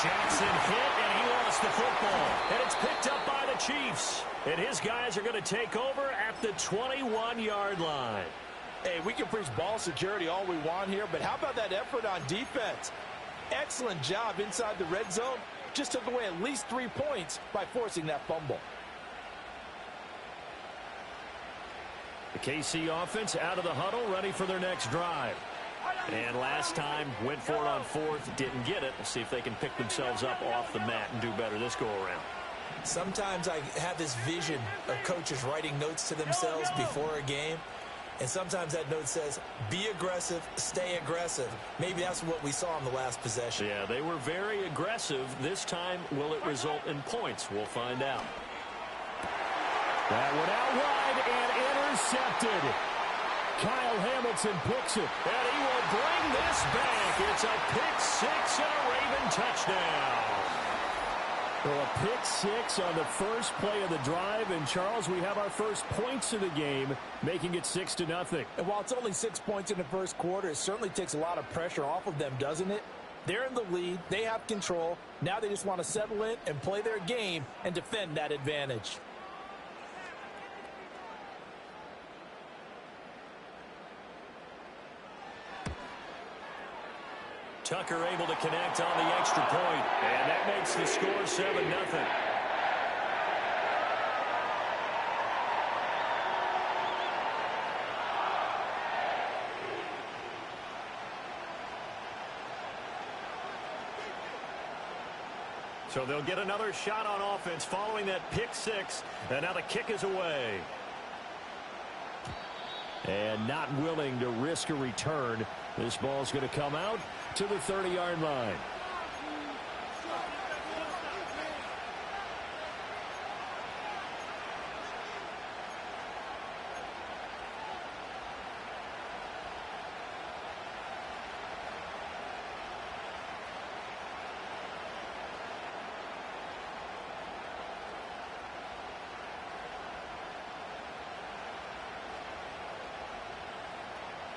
Jackson hit, and he lost the football. And it's picked up by the Chiefs. And his guys are going to take over at the 21-yard line. Hey, we can preach ball security all we want here, but how about that effort on defense? Excellent job inside the red zone. Just took away at least 3 points by forcing that fumble. The KC offense out of the huddle, ready for their next drive. And last time, went for it on fourth, didn't get it. We'll see if they can pick themselves up off the mat and do better this go-around. Sometimes I have this vision of coaches writing notes to themselves before a game. And sometimes that note says, be aggressive, stay aggressive. Maybe that's what we saw in the last possession. Yeah, they were very aggressive. This time, will it result in points? We'll find out. That one out wide and intercepted. Kyle Hamilton picks it, and he will bring this back. It's a pick six and a Raven touchdown. Well, a pick six on the first play of the drive. And, Charles, we have our first points of the game, making it 6-0. And while it's only 6 points in the first quarter, it certainly takes a lot of pressure off of them, doesn't it? They're in the lead. They have control. Now they just want to settle in and play their game and defend that advantage. Tucker able to connect on the extra point, and that makes the score 7-0. So they'll get another shot on offense following that pick six, and now the kick is away. And not willing to risk a return. This ball's going to come out to the 30-yard line.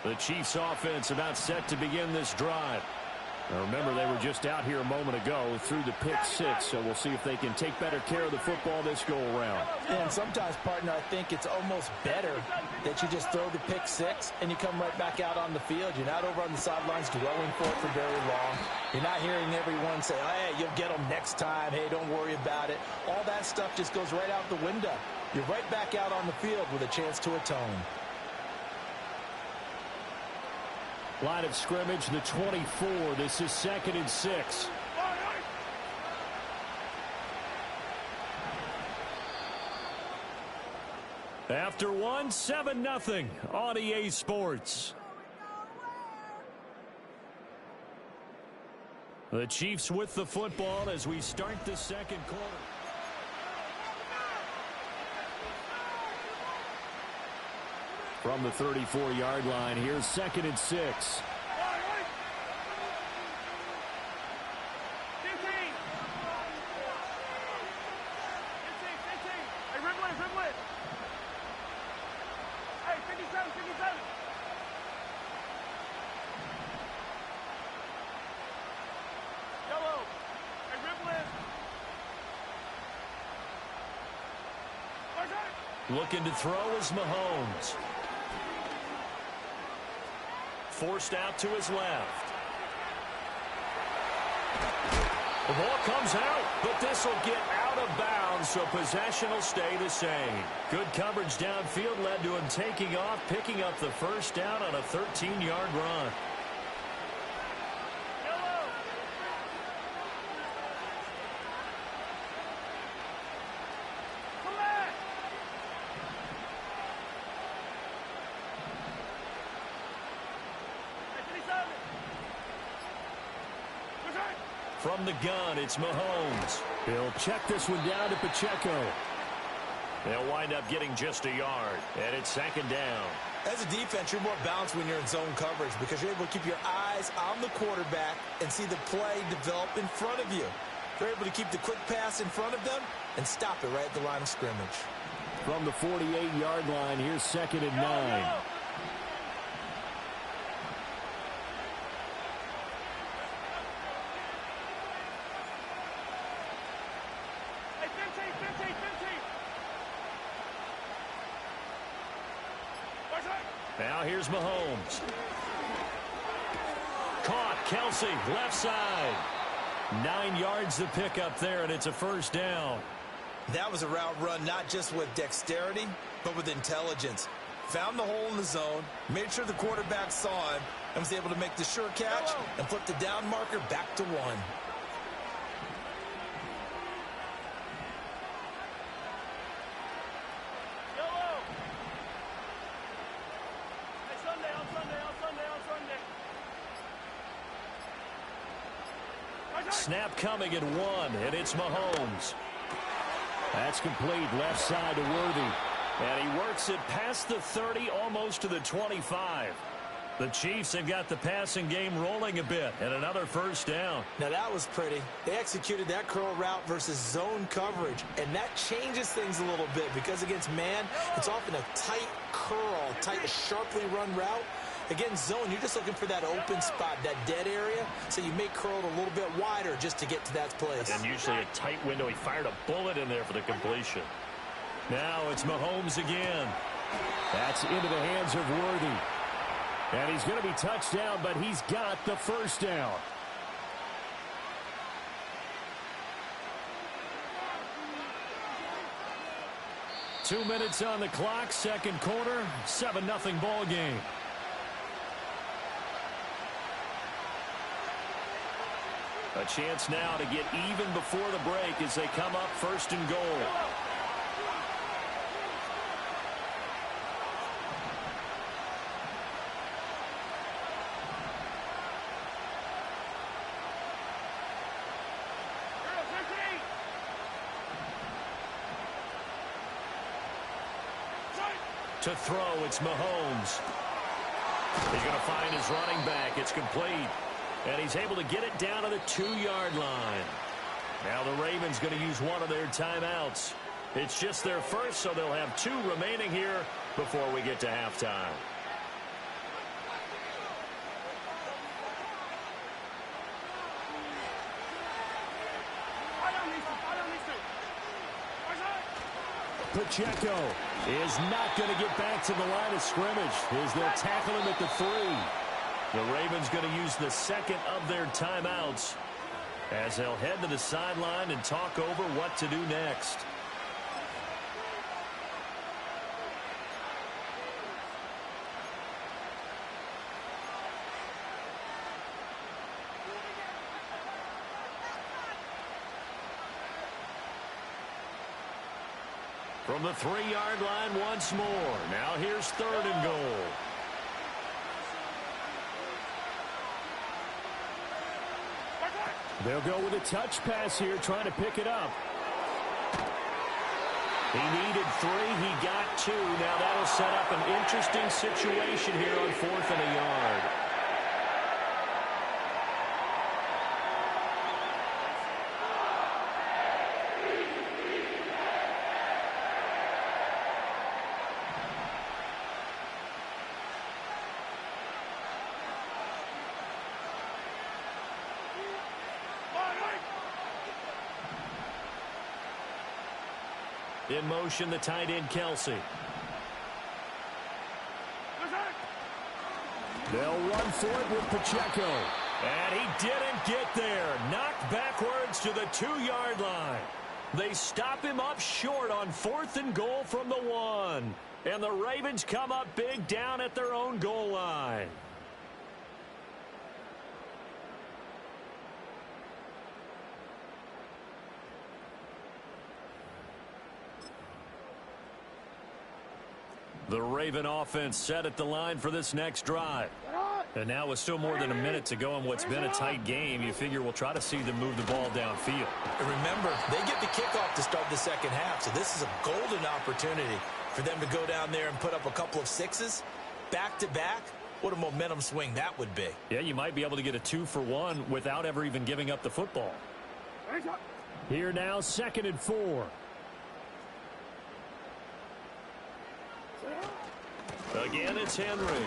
The Chiefs offense about set to begin this drive. Now remember, they were just out here a moment ago through the pick six, so we'll see if they can take better care of the football this go-around. And sometimes, partner, I think it's almost better that you just throw the pick six and you come right back out on the field. You're not over on the sidelines dwelling for it for very long. You're not hearing everyone say, hey, you'll get them next time. Hey, don't worry about it. All that stuff just goes right out the window. You're right back out on the field with a chance to atone. Line of scrimmage, the 24. This is 2nd and 6. After one, 7-0 on EA Sports. The Chiefs with the football as we start the second quarter. From the 34-yard line, here's 2nd and 6. Looking to throw is Mahomes. forced out to his left. The ball comes out, but this will get out of bounds, so possession will stay the same. Good coverage downfield led to him taking off, picking up the first down on a 13-yard run. From the gun, it's Mahomes. He'll check this one down to Pacheco. They'll wind up getting just a yard, and it's second down. As a defense, you're more balanced when you're in zone coverage because you're able to keep your eyes on the quarterback and see the play develop in front of you. You're able to keep the quick pass in front of them and stop it right at the line of scrimmage. From the 48-yard line, here's 2nd and 9. Now here's Mahomes. Caught, Kelsey, left side. 9 yards to pick up there, and it's a first down. That was a route run not just with dexterity, but with intelligence. Found the hole in the zone, made sure the quarterback saw him, and was able to make the sure catch and flip the down marker back to 1. Snap coming at 1, and it's Mahomes. That's complete, left side to Worthy. And he works it past the 30, almost to the 25. The Chiefs have got the passing game rolling a bit, and another first down. Now that was pretty. They executed that curl route versus zone coverage, and that changes things a little bit because against man, it's often a tight curl, tight, sharply run route. Against zone, you're just looking for that open spot, that dead area, so you may curl it a little bit wider just to get to that place. And usually a tight window. He fired a bullet in there for the completion. Now it's Mahomes again. That's into the hands of Worthy. And he's going to be touched down, but he's got the first down. Two minutes on the clock, second quarter, 7-0 ball game. A chance now to get even before the break as they come up first and goal. To throw, it's Mahomes. He's going to find his running back. It's complete. And he's able to get it down to the 2-yard line. Now the Ravens going to use one of their timeouts. It's just their first, so they'll have 2 remaining here before we get to halftime. Pacheco is not going to get back to the line of scrimmage as they'll tackle him at the 3. The Ravens going to use the second of their timeouts as they'll head to the sideline and talk over what to do next. From the 3-yard line once more. Now here's 3rd and goal. They'll go with a touch pass here, trying to pick it up. He needed 3. He got 2. Now that'll set up an interesting situation here on 4th and a yard. In motion, the tight end, Kelsey. They'll run going for it with Pacheco. And he didn't get there. Knocked backwards to the 2-yard line. They stop him up short on 4th and goal from the 1. And the Ravens come up big down at their own goal line. The Raven offense set at the line for this next drive. And now with still more than a minute to go in what's been a tight game, you figure we'll try to see them move the ball downfield. And remember, they get the kickoff to start the second half, so this is a golden opportunity for them to go down there and put up a couple of 6s back-to-back. What a momentum swing that would be. Yeah, you might be able to get a 2-for-1 without ever even giving up the football. Here now, 2nd and 4. Again, it's Henry.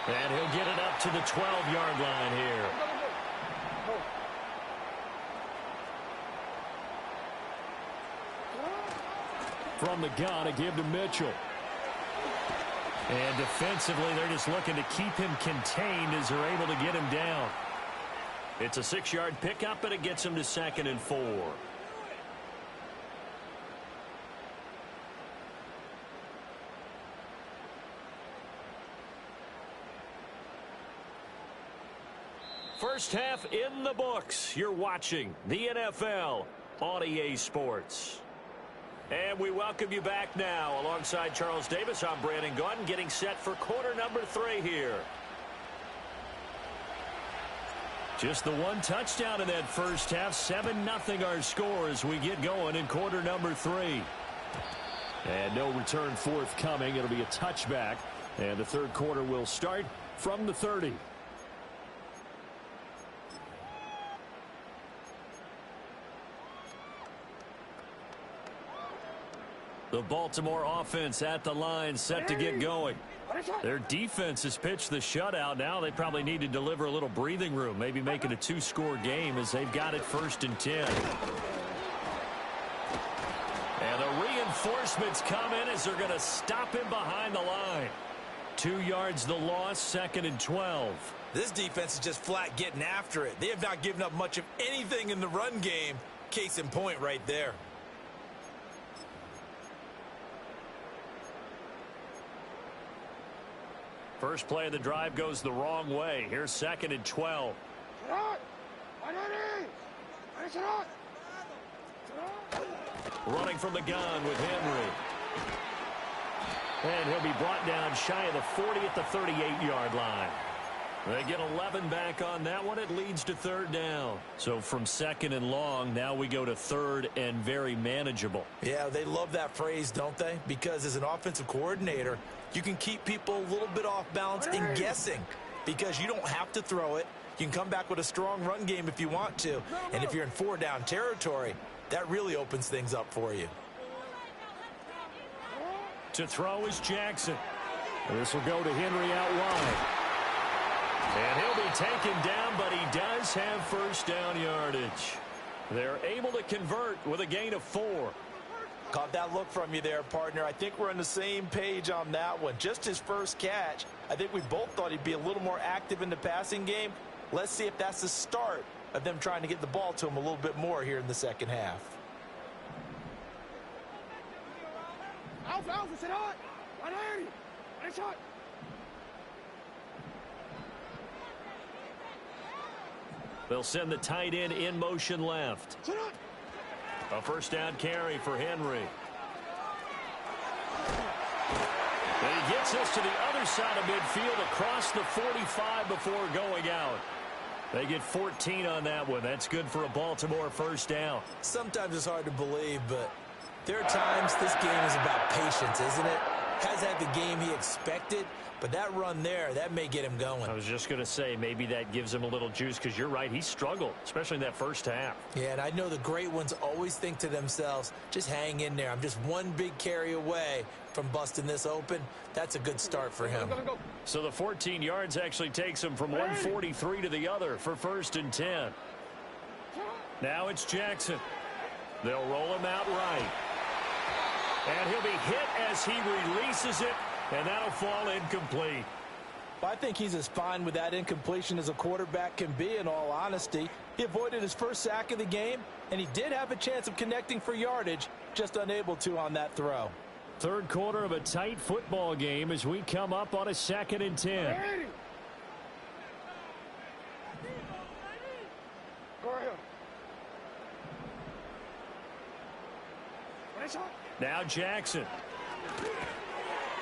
And he'll get it up to the 12-yard line here. From the gun, a give to Mitchell. And defensively, they're just looking to keep him contained as they're able to get him down. It's a 6-yard pickup, and it gets him to 2nd and 4. First half in the books. You're watching the NFL on EA Sports. And we welcome you back now. Alongside Charles Davis, I'm Brandon Gunn, getting set for quarter number 3 here. Just the one touchdown in that first half. 7-0 our score as we get going in quarter number 3. And no return forthcoming. It'll be a touchback. And the third quarter will start from the 30. The Baltimore offense at the line, set to get going. Their defense has pitched the shutout. Now they probably need to deliver a little breathing room, maybe make it a 2-score game as they've got it 1st and 10. And the reinforcements come in as they're going to stop him behind the line. 2 yards the loss, 2nd and 12. This defense is just flat getting after it. They have not given up much of anything in the run game. Case in point right there. First play of the drive goes the wrong way. Here's 2nd and 12. Running from the gun with Henry. And he'll be brought down shy of the 40 at the 38-yard line. They get 11 back on that one. It leads to 3rd down. So from 2nd and long, now we go to 3rd and very manageable. Yeah, they love that phrase, don't they? Because as an offensive coordinator, you can keep people a little bit off balance and guessing because you don't have to throw it. You can come back with a strong run game if you want to. And if you're in 4-down territory, that really opens things up for you. To throw is Jackson. This will go to Henry out wide. And he'll be taken down, but he does have 1st down yardage. They're able to convert with a gain of 4. Caught that look from you there, partner. I think we're on the same page on that one. Just his first catch. I think we both thought he'd be a little more active in the passing game. Let's see if that's the start of them trying to get the ball to him a little bit more here in the second half. They'll send the tight end in motion left. A 1st down carry for Henry. And he gets us to the other side of midfield across the 45 before going out. They get 14 on that one. That's good for a Baltimore 1st down. Sometimes it's hard to believe, but there are times this game is about patience, isn't it? Has had the game he expected, but that run there, that may get him going. I was just going to say, maybe that gives him a little juice because you're right, he struggled, especially in that first half. Yeah, and I know the great ones always think to themselves, just hang in there. I'm just one big carry away from busting this open. That's a good start for him. So the 14 yards actually takes him from 143 to the other for 1st and 10. Now it's Jackson. They'll roll him out right. And he'll be hit as he releases it, and that'll fall incomplete. But I think he's as fine with that incompletion as a quarterback can be, in all honesty. He avoided his first sack of the game, and he did have a chance of connecting for yardage, just unable to on that throw. Third quarter of a tight football game as we come up on a 2nd and 10. Now Jackson.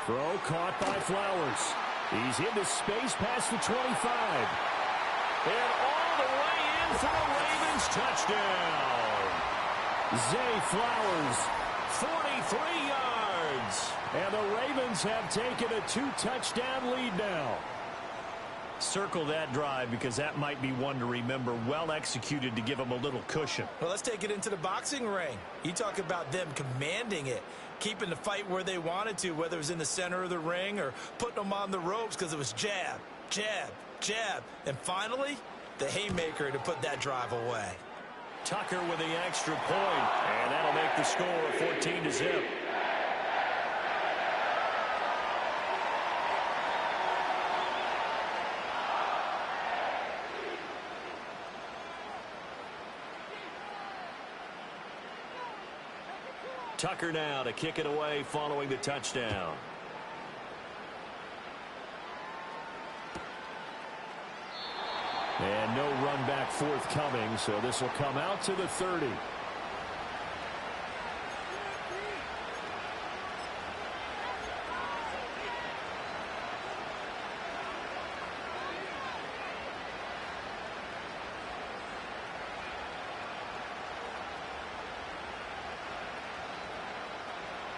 Throw caught by Flowers. He's into space past the 25. And all the way in for a Ravens touchdown. Zay Flowers, 43 yards. And the Ravens have taken a 2-touchdown lead now. Circle that drive because that might be one to remember. Well executed to give them a little cushion. Well, let's take it into the boxing ring. You talk about them commanding it, keeping the fight where they wanted to, whether it was in the center of the ring or putting them on the ropes because it was jab, jab, jab. And finally, the haymaker to put that drive away. Tucker with the extra point, and that'll make the score 14-0. Tucker now to kick it away following the touchdown. And no run back forthcoming, so this will come out to the 30.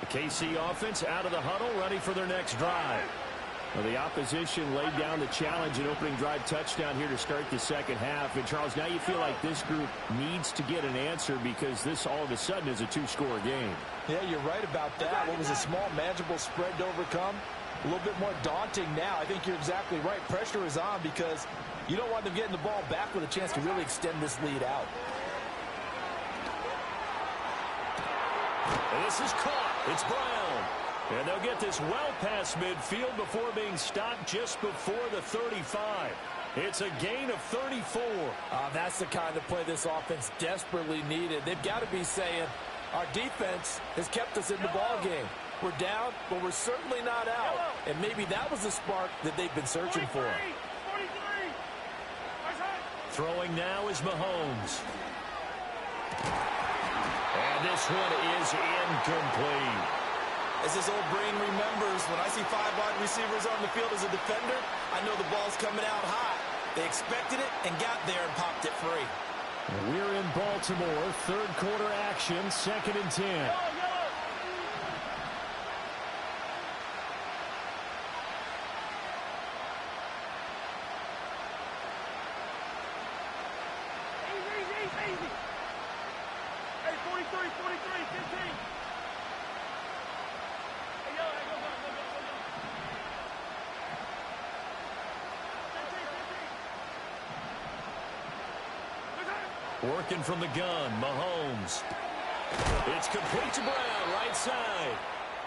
KC offense out of the huddle, ready for their next drive. Well, the opposition laid down the challenge and opening drive touchdown here to start the second half. And, Charles, now you feel like this group needs to get an answer because this all of a sudden is a 2-score game. Yeah, you're right about that. What was a small, manageable spread to overcome? A little bit more daunting now. I think you're exactly right. Pressure is on because you don't want them getting the ball back with a chance to really extend this lead out. And this is caught. It's Brown. And they'll get this well past midfield before being stopped just before the 35. It's a gain of 34. That's the kind of play this offense desperately needed. They've got to be saying, our defense has kept us in the ball game. We're down, but we're certainly not out. And maybe that was the spark that they've been searching for. Throwing now is Mahomes. And this one is incomplete. As his old brain remembers, when I see 5 wide receivers on the field as a defender, I know the ball's coming out high. They expected it and got there and popped it free. We're in Baltimore. Third quarter action, 2nd and 10. Working from the gun, Mahomes. It's complete to Brown, right side.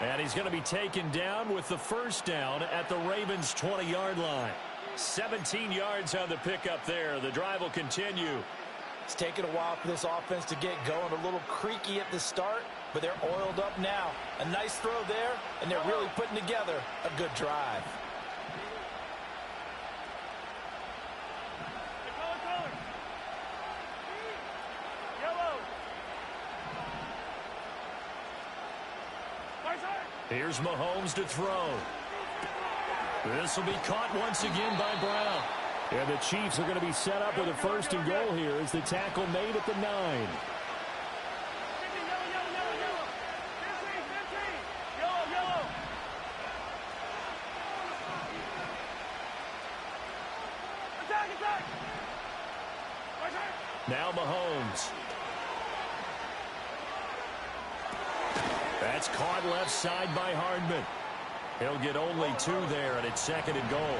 And he's going to be taken down with the first down at the Ravens' 20-yard line. 17 yards on the pickup there. The drive will continue. It's taken a while for this offense to get going. A little creaky at the start, but they're oiled up now. A nice throw there, and they're really putting together a good drive. Here's Mahomes to throw. This will be caught once again by Brown. And the Chiefs are going to be set up with a 1st and goal here as the tackle made at the 9. Now Mahomes. That's caught left side by Hardman. He'll get only 2 there, and it's 2nd and goal.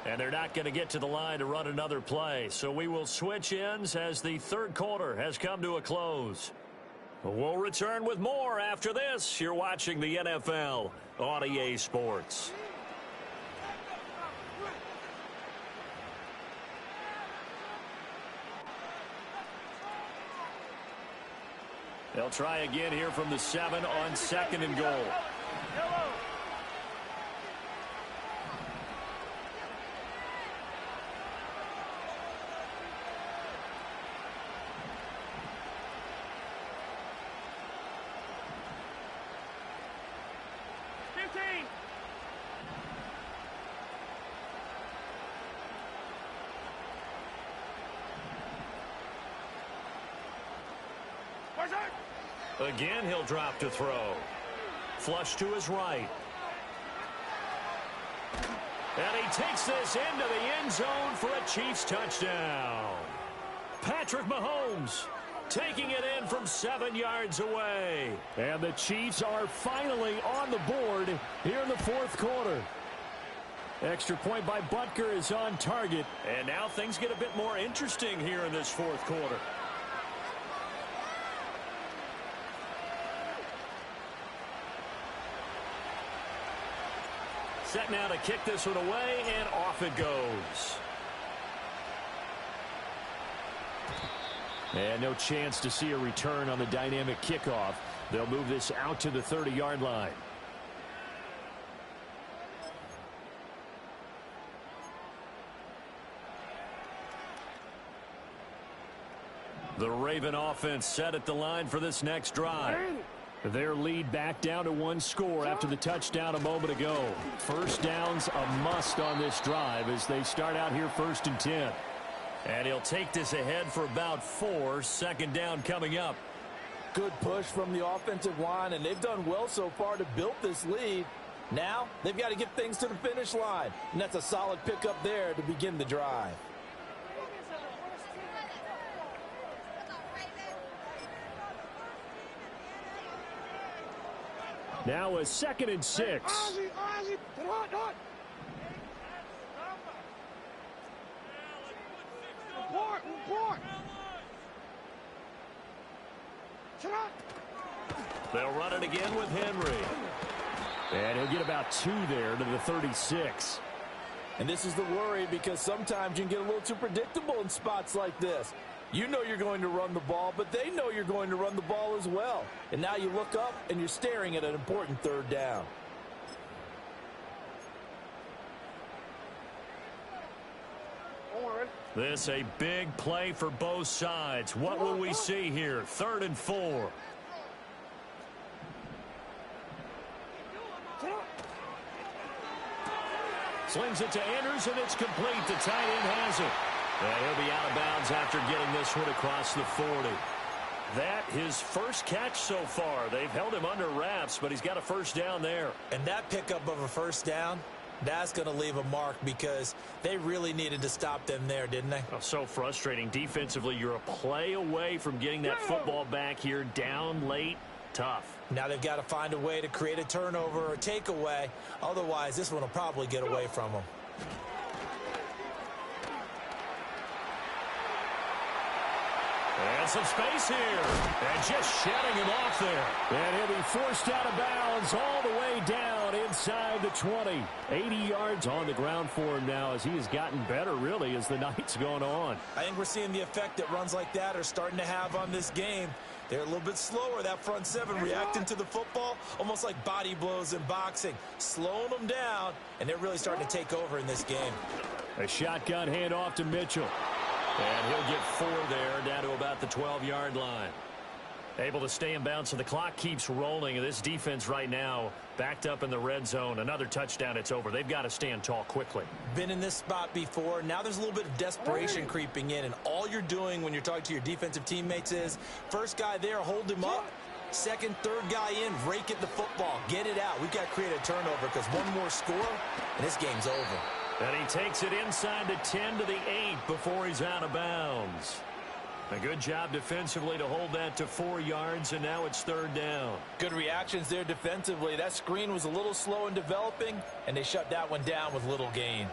And they're not going to get to the line to run another play. So we will switch ends as the third quarter has come to a close. We'll return with more after this. You're watching the NFL on EA Sports. They'll try again here from the 7 on 2nd and goal. Again, he'll drop to throw. Flush to his right. And he takes this into the end zone for a Chiefs touchdown. Patrick Mahomes taking it in from 7 yards away. And the Chiefs are finally on the board here in the fourth quarter. Extra point by Butker is on target. And now things get a bit more interesting here in this fourth quarter. Set now to kick this one away, and off it goes. And no chance to see a return on the dynamic kickoff. They'll move this out to the 30-yard line. The Raven offense set at the line for this next drive. Their lead back down to 1 score after the touchdown a moment ago. First down's a must on this drive as they start out here 1st and 10. And he'll take this ahead for about 4. 2nd down coming up. Good push from the offensive line, and they've done well so far to build this lead. Now they've got to get things to the finish line, and that's a solid pickup there to begin the drive. Now a 2nd and 6. They'll run it again with Henry. And he'll get about 2 there to the 36. And this is the worry, because sometimes you can get a little too predictable in spots like this. You know you're going to run the ball, but they know you're going to run the ball as well. And now you look up and you're staring at an important 3rd down. This a big play for both sides. What will we see here? 3rd and 4. Slings it to Andrews, and it's complete. The tight end has it. And he'll be out of bounds after getting this one across the 40. That his first catch so far. They've held him under wraps, but he's got a first down there. And that pickup of a first down, that's going to leave a mark, because they really needed to stop them there, didn't they? Oh, so frustrating. Defensively, you're a play away from getting that football back here. Down late, tough. Now they've got to find a way to create a turnover or takeaway. Otherwise, this one will probably get away from them. And some space here. And just shedding him off there. And he'll be forced out of bounds all the way down inside the 20. 80 yards on the ground for him now, as he has gotten better, really, as the night's gone on. I think we're seeing the effect that runs like that are starting to have on this game. They're a little bit slower, that front 7, reacting to the football, almost like body blows in boxing, slowing them down, and they're really starting to take over in this game. A shotgun handoff to Mitchell. And he'll get 4 there, down to about the 12-yard line. Able to stay in bounds, so the clock keeps rolling. And this defense right now backed up in the red zone. Another touchdown, it's over. They've got to stand tall quickly. Been in this spot before. Now there's a little bit of desperation creeping in. And all you're doing when you're talking to your defensive teammates is, first guy there, hold him up. Second, third guy in, rake at the football. Get it out. We've got to create a turnover, because one more score, and this game's over. And he takes it inside the 10 to the 8 before he's out of bounds. A good job defensively to hold that to 4 yards, and now it's 3rd down. Good reactions there defensively. That screen was a little slow in developing, and they shut that one down with little gain.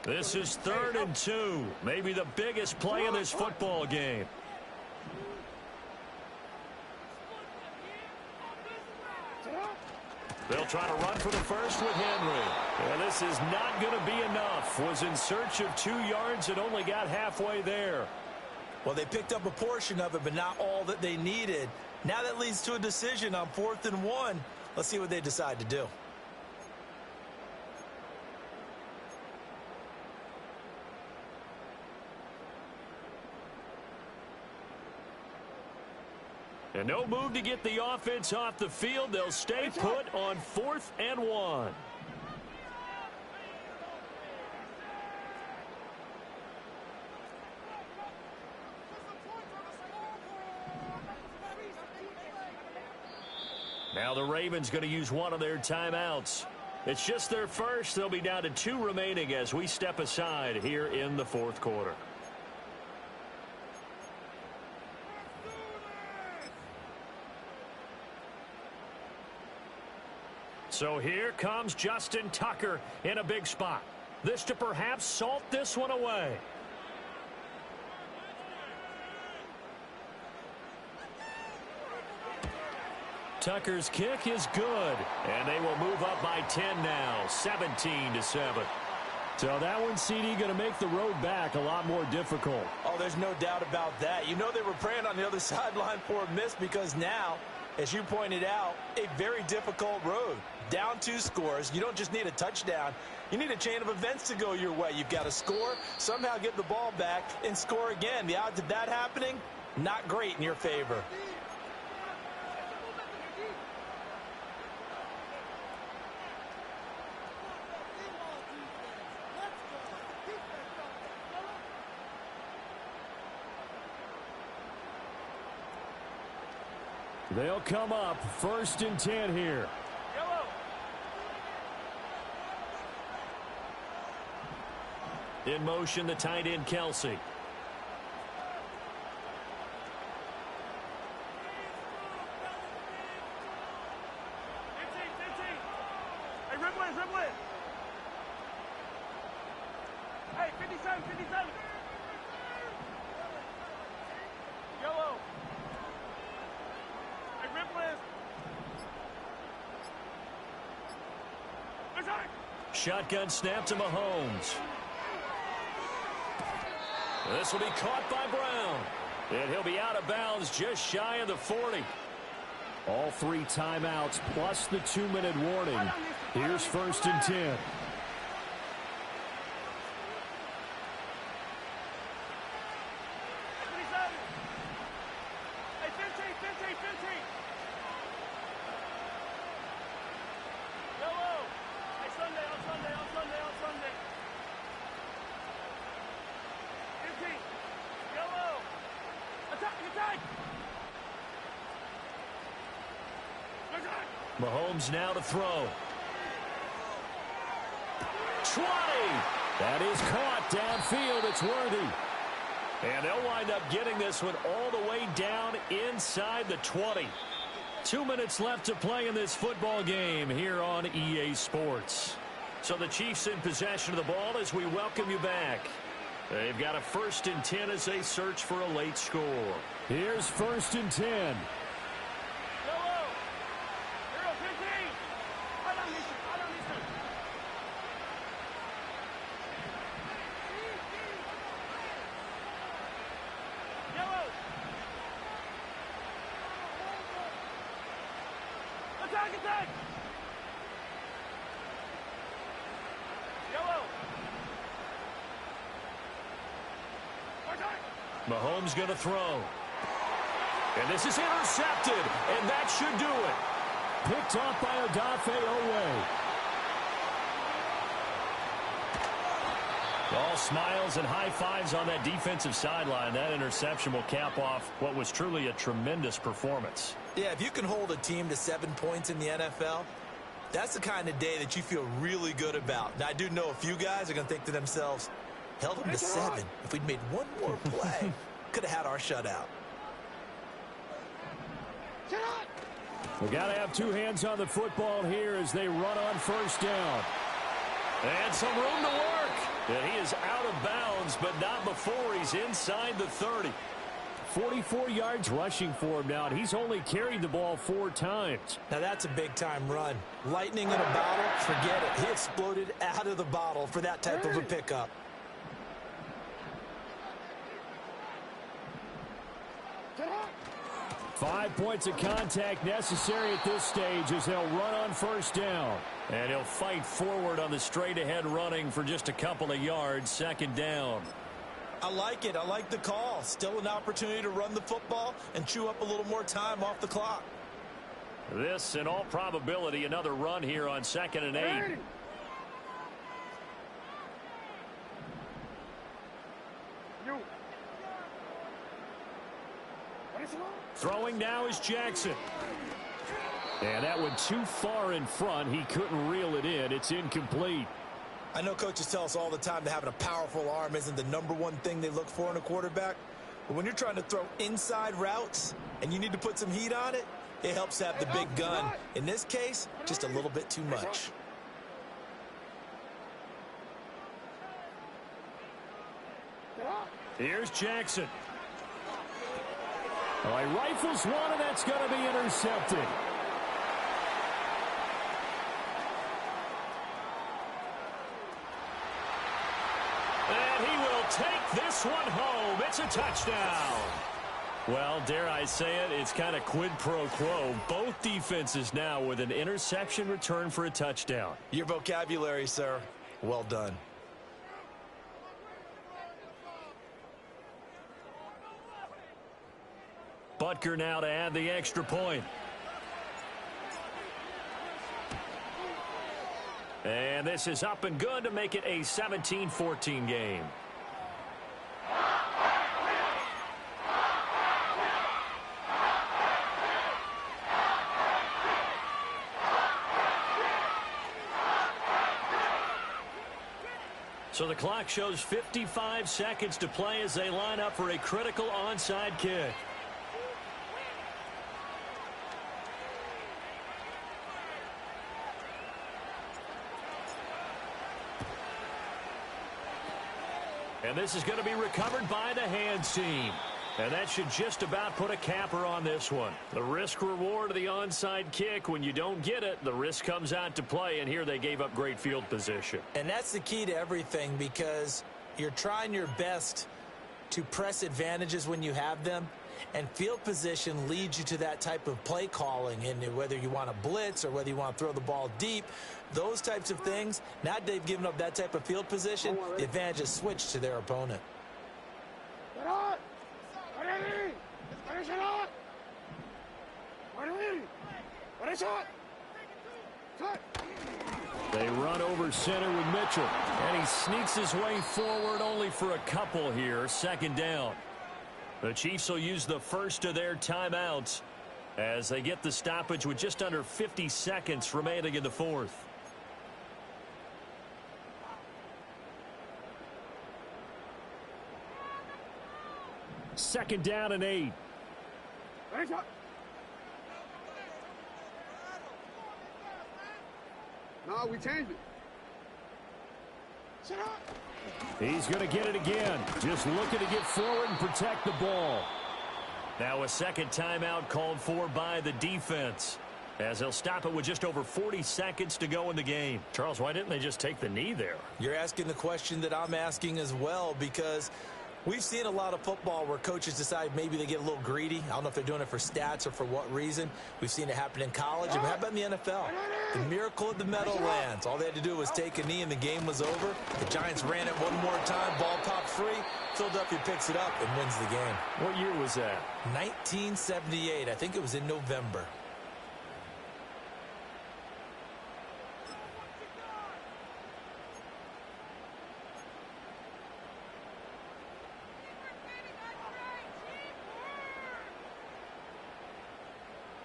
This is 3rd and 2. Maybe the biggest play of this football game. They'll try to run for the first with Henry. And this is not going to be enough. Was in search of 2 yards and only got halfway there. Well, they picked up a portion of it, but not all that they needed. Now that leads to a decision on 4th and 1. Let's see what they decide to do. And no move to get the offense off the field. They'll stay put on 4th and 1. Now the Ravens going to use one of their timeouts. It's just their first. They'll be down to 2 remaining as we step aside here in the 4th quarter. So here comes Justin Tucker in a big spot. This to perhaps salt this one away. Tucker's kick is good, and they will move up by 10 now, 17-7. So that one, CD, going to make the road back a lot more difficult. Oh, there's no doubt about that. You know they were praying on the other sideline for a miss because now, as you pointed out, a very difficult road. Down 2 scores. You don't just need a touchdown. You need a chain of events to go your way. You've got to score, somehow get the ball back, and score again. The odds of that happening, not great in your favor. They'll come up 1st and 10 here. In motion, the tight end, Kelsey. Hey, Ripley. Hey, 57. Yellow. Hey, Ripley. Shotgun snap to Mahomes. This will be caught by Brown. And he'll be out of bounds just shy of the 40. All 3 timeouts plus the 2-minute warning. Here's 1st and 10. Mahomes now to throw. 20. That is caught downfield. It's worthy. And they'll wind up getting this one all the way down inside the 20. 2 minutes left to play in this football game here on EA Sports. So the Chiefs in possession of the ball as we welcome you back. They've got a 1st and 10 as they search for a late score. Here's 1st and 10. Mahomes going to throw. And this is intercepted, and that should do it. Picked off by Odafe Owe. All smiles and high fives on that defensive sideline. That interception will cap off what was truly a tremendous performance. Yeah, if you can hold a team to 7 points in the NFL, that's the kind of day that you feel really good about. Now, I do know a few guys are going to think to themselves, held them to 7. If we'd made one more play, could have had our shutout. We got to have 2 hands on the football here as they run on 1st down. And some room to work. And he is out of bounds, but not before he's inside the 30. 44 yards rushing for him now, and he's only carried the ball 4 times. Now that's a big-time run. Lightning in a bottle, forget it. He exploded out of the bottle for that type of a pickup. Five points of contact necessary at this stage as they'll run on first down. And he'll fight forward on the straight-ahead running for just a couple of yards, second down. I like it. I like the call. Still an opportunity to run the football and chew up a little more time off the clock. This, in all probability, another run here on 2nd and 8. Throwing now is Jackson. And that went too far in front. He couldn't reel it in. It's incomplete. I know coaches tell us all the time that having a powerful arm isn't the #1 thing they look for in a quarterback. But when you're trying to throw inside routes and you need to put some heat on it, it helps to have the big gun. In this case, just a little bit too much. Here's Jackson. All right, rifles one, and that's going to be intercepted. And he will take this one home. It's a touchdown. Well, dare I say it, it's kind of quid pro quo. Both defenses now with an interception return for a touchdown. Your vocabulary, sir. Well done. Butker now to add the extra point. And this is up and good to make it a 17-14 game. So the clock shows 55 seconds to play as they line up for a critical onside kick. And this is going to be recovered by the hands team. And that should just about put a capper on this one. The risk-reward of the onside kick, when you don't get it, the risk comes out to play, and here they gave up great field position. And that's the key to everything, because you're trying your best to press advantages when you have them, and field position leads you to that type of play calling. And whether you want to blitz or whether you want to throw the ball deep, those types of things, now they've given up that type of field position, the advantage is switched to their opponent. They run over center with Mitchell. And he sneaks his way forward only for a couple here, second down. The Chiefs will use the first of their timeouts as they get the stoppage with just under 50 seconds remaining in the fourth. Second down and 8. No, we changed it. Shut up. He's going to get it again. Just looking to get forward and protect the ball. Now a second timeout called for by the defense, as they'll stop it with just over 40 seconds to go in the game. Charles, why didn't they just take the knee there? You're asking the question that I'm asking as well, because we've seen a lot of football where coaches decide maybe they get a little greedy. I don't know if they're doing it for stats or for what reason. We've seen it happen in college. And how about in the NFL? The miracle of the Meadowlands. All they had to do was take a knee and the game was over. The Giants ran it one more time. Ball popped free. Philadelphia picks it up and wins the game. What year was that? 1978. I think it was in November.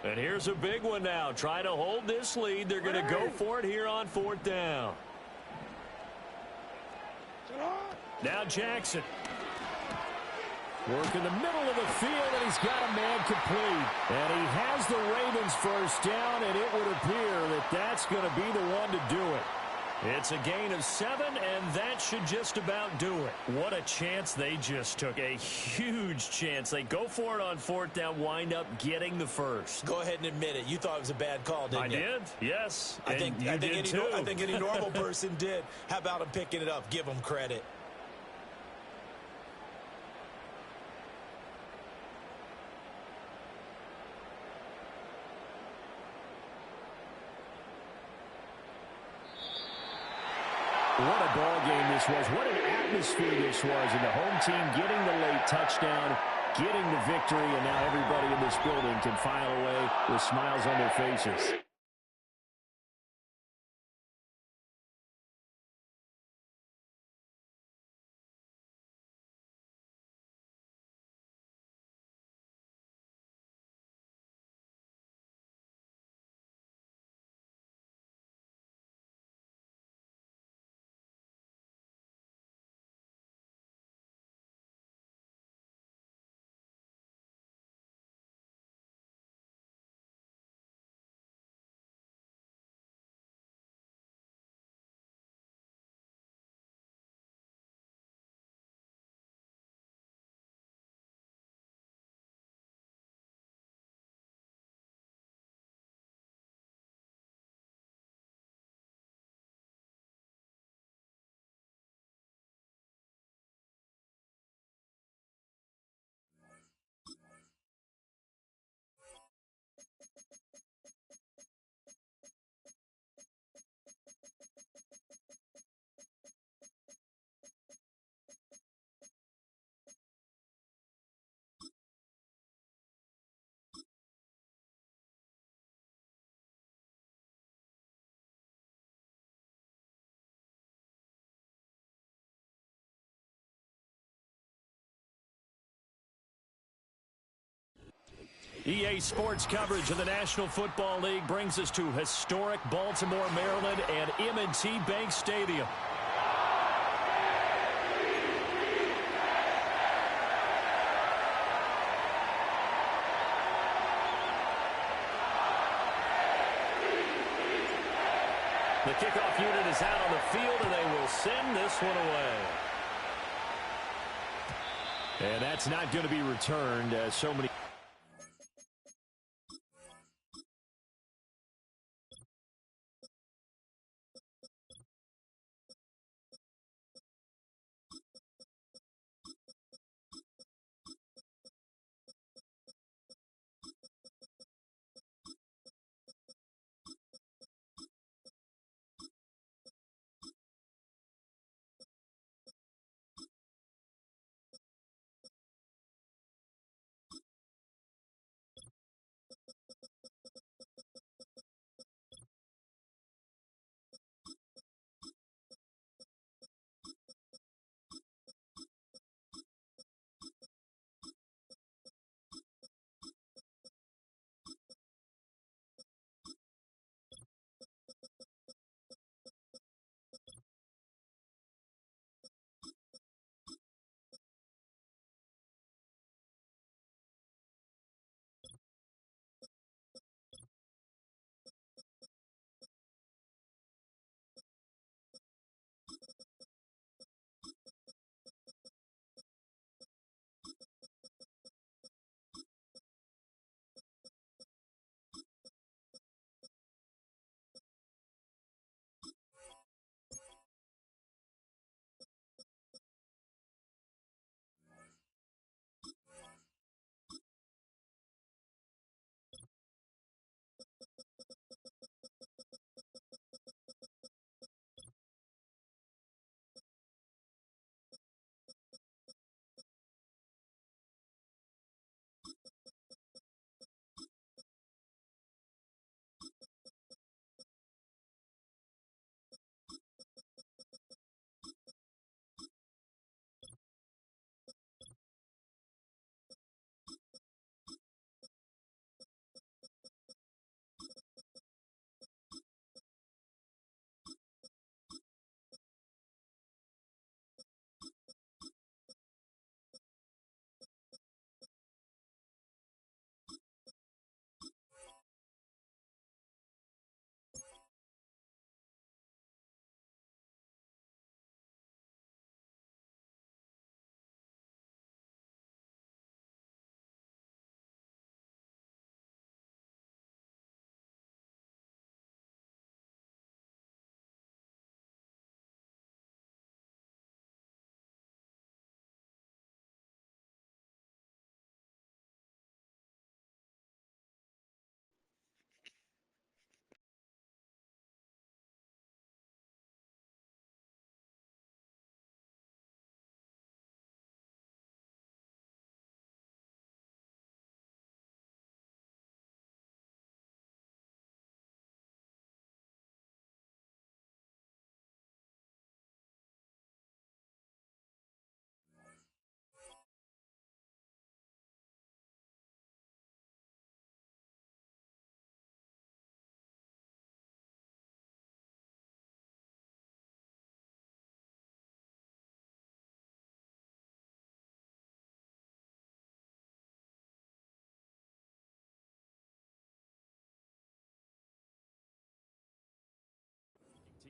And here's a big one now. Try to hold this lead. They're going to go for it here on fourth down. Now Jackson. Work in the middle of the field, and he's got a man complete. And he has the Ravens first down, and it would appear that that's going to be the one to do it. It's a gain of 7, and that should just about do it. What a chance they just took. A huge chance. They go for it on 4th down, wind up getting the first. Go ahead and admit it. You thought it was a bad call, didn't you? I did, yes. I think any normal person did. How about him picking it up? Give him credit. What a ball game this was. What an atmosphere this was. And the home team getting the late touchdown, getting the victory, and now everybody in this building can file away with smiles on their faces. EA Sports coverage of the National Football League brings us to historic Baltimore, Maryland, and M&T Bank Stadium. The kickoff unit is out on the field, and they will send this one away. And that's not going to be returned, as so many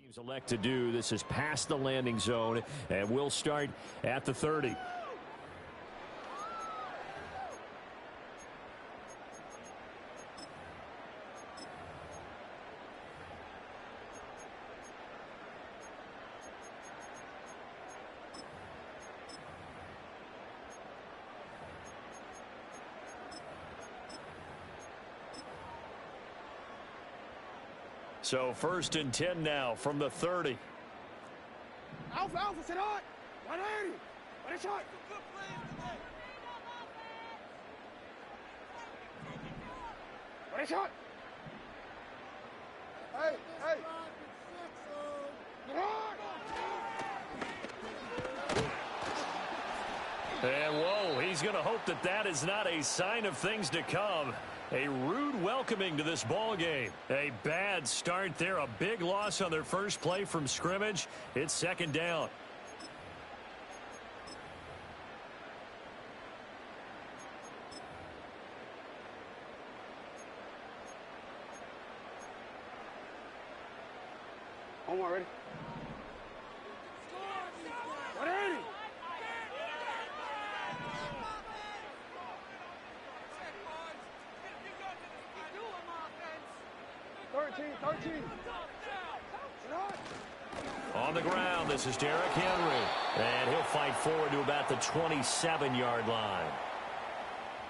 Teams elect to do. This is past the landing zone, and we'll start at the 30. So 1st and 10 now from the 30. Alpha, sit hot. 180. What a shot. What a shot. Hey. Get hard. And whoa, he's going to hope that that is not a sign of things to come. A rude welcoming to this ball game. A bad start there. A big loss on their first play from scrimmage. It's 2nd down. Omar, ready? 180. 13. On the ground, this is Derrick Henry. And he'll fight forward to about the 27-yard line.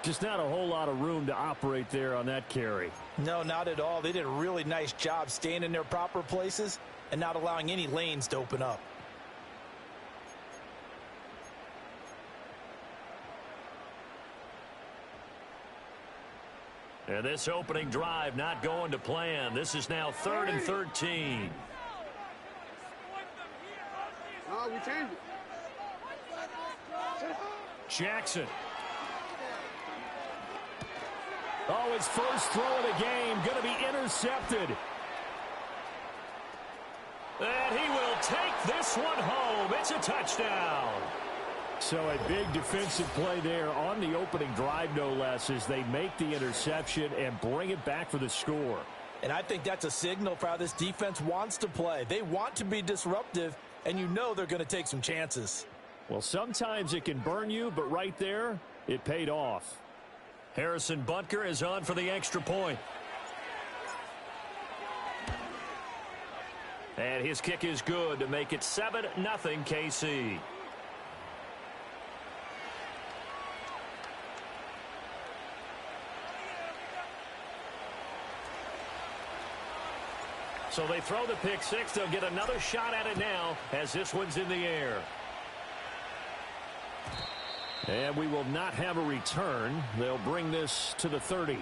Just not a whole lot of room to operate there on that carry. No, not at all. They did a really nice job staying in their proper places and not allowing any lanes to open up. And this opening drive not going to plan. This is now 3rd and 13. No, we changed it. Jackson. Oh, his first throw of the game going to be intercepted. And he will take this one home. It's a touchdown. So a big defensive play there on the opening drive, no less, as they make the interception and bring it back for the score. And I think that's a signal for how this defense wants to play. They want to be disruptive, and you know they're going to take some chances. Well, sometimes it can burn you, but right there, it paid off. Harrison Butker is on for the extra point. And his kick is good to make it 7-0 KC. So they throw the pick six. They'll get another shot at it now as this one's in the air. And we will not have a return. They'll bring this to the 30.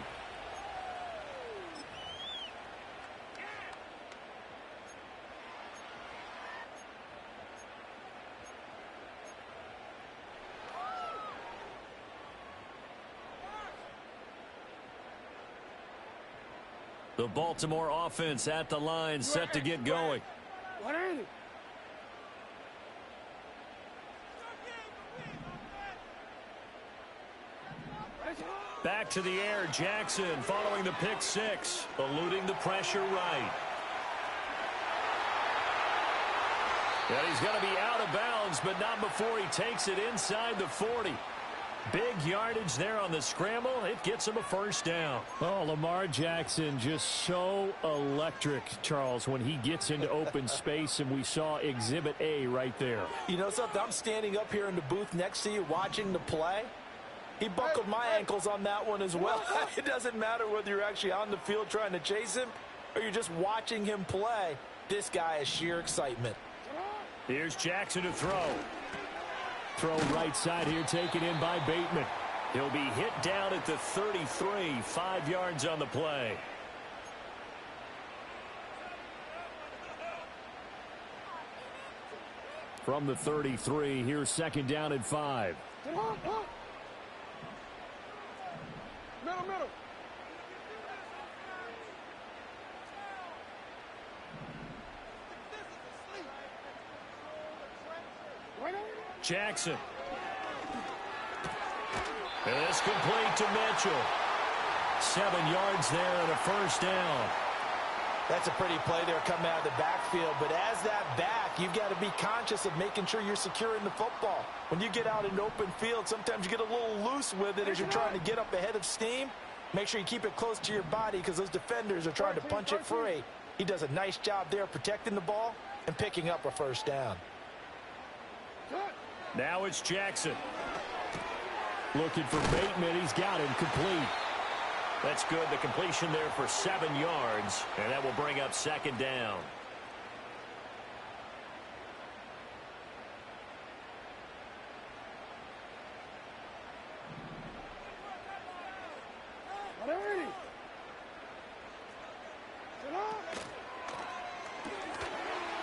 The Baltimore offense at the line, set to get going. Back to the air, Jackson following the pick six, eluding the pressure right. And he's going to be out of bounds, but not before he takes it inside the 40. Big yardage there on the scramble. It gets him a first down. Oh, Lamar Jackson just so electric, Charles, when he gets into open space, and we saw Exhibit A right there. You know something? I'm standing up here in the booth next to you watching the play. He buckled my ankles on that one as well. It doesn't matter whether you're actually on the field trying to chase him or you're just watching him play. This guy is sheer excitement. Here's Jackson to throw. Throw right side here, taken in by Bateman. He'll be hit down at the 33, 5 yards on the play. From the 33, here's second down and 5. Middle. Jackson. And it's complete to Mitchell. 7 yards there and a first down. That's a pretty play there coming out of the backfield, but as that back, you've got to be conscious of making sure you're securing the football. When you get out in open field, sometimes you get a little loose with it as you're trying to get up ahead of steam. Make sure you keep it close to your body because those defenders are trying to punch it free. He does a nice job there protecting the ball and picking up a first down. Now it's Jackson. Looking for Bateman. He's got him complete. That's good. The completion there for 7 yards, and that will bring up second down.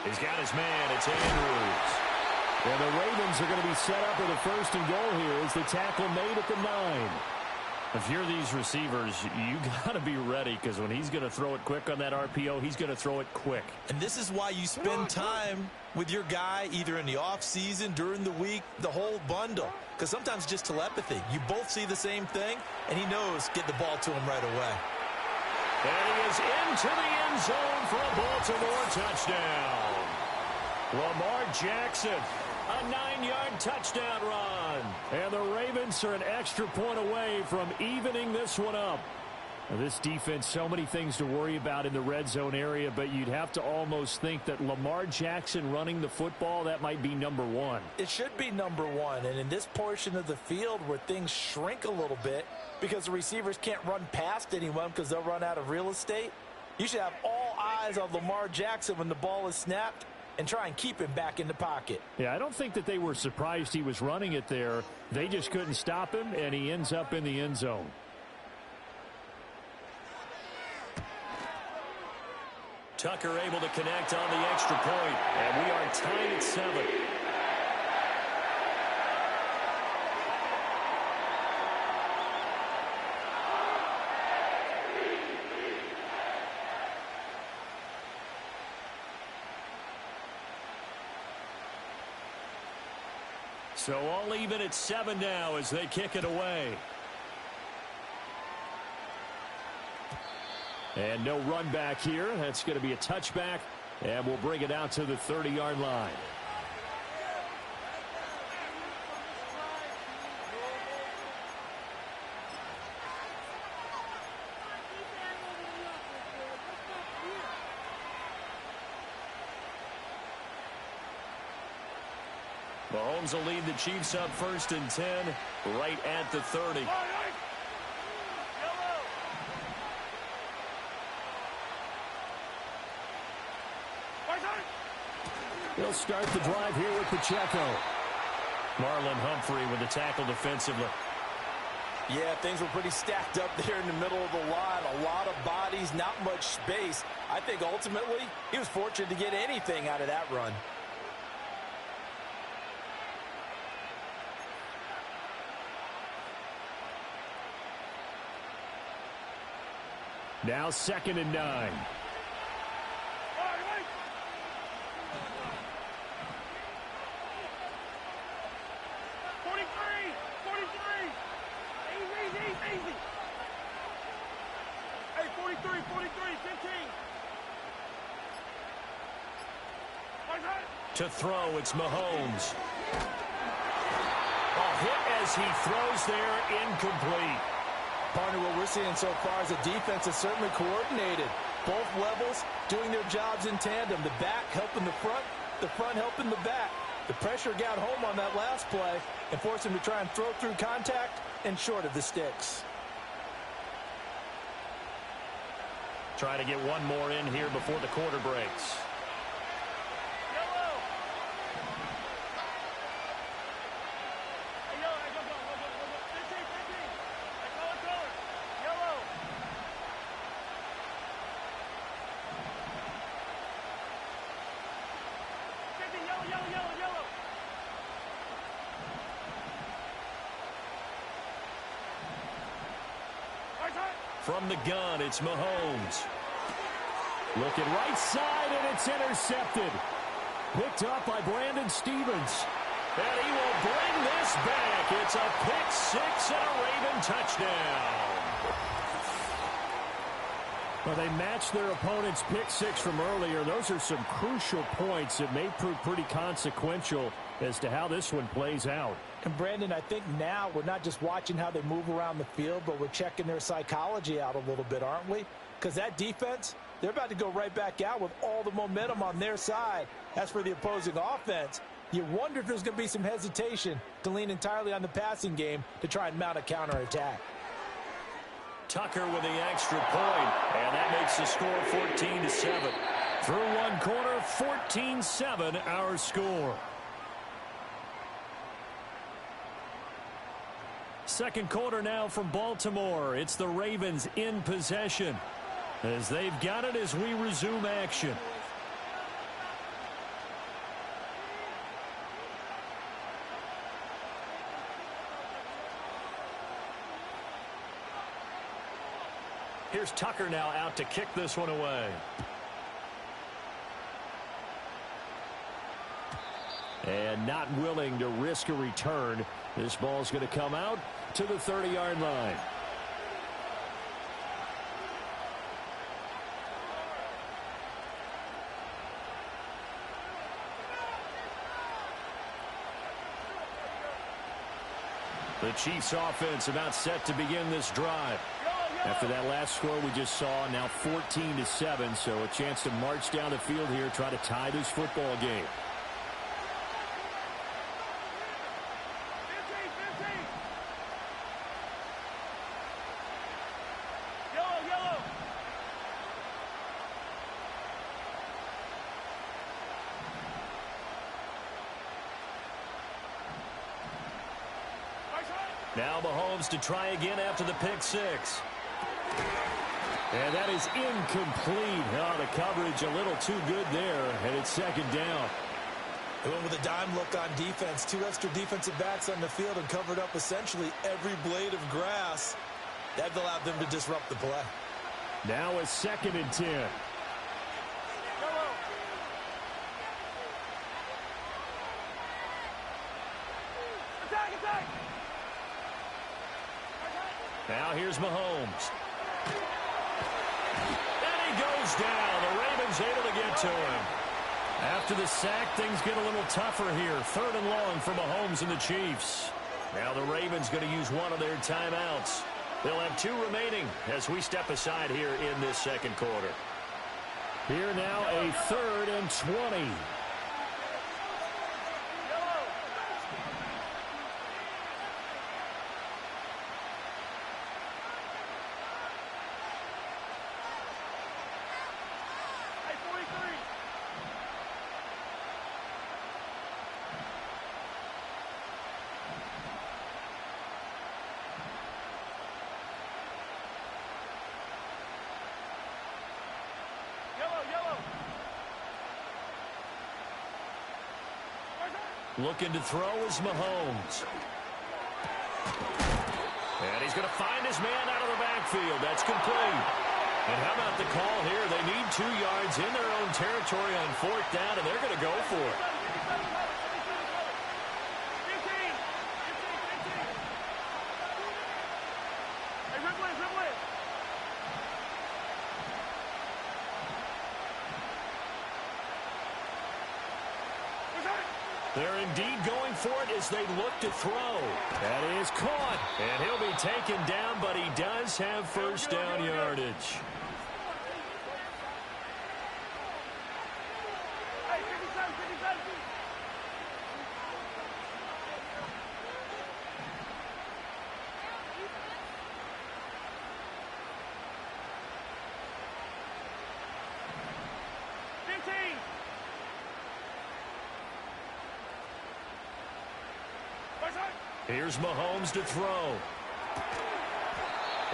He's got his man. It's Andrews. And the Ravens are going to be set up with a first and goal here as the tackle made at the 9. If you're these receivers, you got to be ready because when he's going to throw it quick on that RPO, he's going to throw it quick. And this is why you spend time with your guy either in the offseason, during the week, the whole bundle. Because sometimes just telepathy. You both see the same thing, and he knows get the ball to him right away. And he is into the end zone for a Baltimore touchdown. Lamar Jackson, a 9-yard touchdown run. And the Ravens are an extra point away from evening this one up. Now, this defense, so many things to worry about in the red zone area, but you'd have to almost think that Lamar Jackson running the football, that might be number one. It should be number one, and in this portion of the field where things shrink a little bit because the receivers can't run past anyone because they'll run out of real estate, you should have all eyes on Lamar Jackson when the ball is snapped and try and keep him back in the pocket. Yeah, I don't think that they were surprised he was running it there. They just couldn't stop him, and he ends up in the end zone. Tucker able to connect on the extra point, and we are tied at 7. So all even at 7 now as they kick it away. And no run back here. That's going to be a touchback, and we'll bring it out to the 30-yard line. Mahomes will lead the Chiefs up 1st and 10 right at the 30. He'll start the drive here with Pacheco. Marlon Humphrey with the tackle defensively. Yeah, things were pretty stacked up there in the middle of the line. A lot of bodies, not much space. I think ultimately he was fortunate to get anything out of that run. Now 2nd and 9. 43, 15. To throw, it's Mahomes. A hit as he throws there, incomplete. Partner, what we're seeing so far is the defense is certainly coordinated. Both levels doing their jobs in tandem. The back helping the front helping the back. The pressure got home on that last play and forced him to try and throw through contact and short of the sticks. Try to get one more in here before the quarter breaks. From the gun, it's Mahomes. Looking right side, and it's intercepted. Picked up by Brandon Stevens. And he will bring this back. It's a pick six and a Raven touchdown. Well, they matched their opponent's pick six from earlier. Those are some crucial points that may prove pretty consequential as to how this one plays out. And, Brandon, I think now we're not just watching how they move around the field, but we're checking their psychology out a little bit, aren't we? Because that defense, they're about to go right back out with all the momentum on their side. As for the opposing offense, you wonder if there's going to be some hesitation to lean entirely on the passing game to try and mount a counterattack. Tucker with the extra point, and that makes the score 14-7. Through one quarter, 14-7 our score. Second quarter now from Baltimore. It's the Ravens in possession as they've got it as we resume action. Here's Tucker now out to kick this one away. And not willing to risk a return. This ball's going to come out to the 30-yard line. The Chiefs offense about set to begin this drive. After that last score we just saw, now 14-7, so a chance to march down the field here, try to tie this football game. Now Mahomes to try again after the pick six. And that is incomplete. Oh, the coverage a little too good there, and it's second down. They went with a dime look on defense. Two extra defensive backs on the field and covered up essentially every blade of grass. That allowed them to disrupt the play. Now a 2nd and 10. Now here's Mahomes. And he goes down. The Ravens able to get to him. After the sack, things get a little tougher here. 3rd and long for Mahomes and the Chiefs. Now the Ravens going to use one of their timeouts. They'll have 2 remaining as we step aside here in this second quarter. Here now a 3rd and 20. Looking to throw is Mahomes. And he's going to find his man out of the backfield. That's complete. And how about the call here? They need 2 yards in their own territory on 4th down, and they're going to go for it. They're indeed going for it as they look to throw. That is caught. And he'll be taken down, but he does have first down yardage. Here's Mahomes to throw.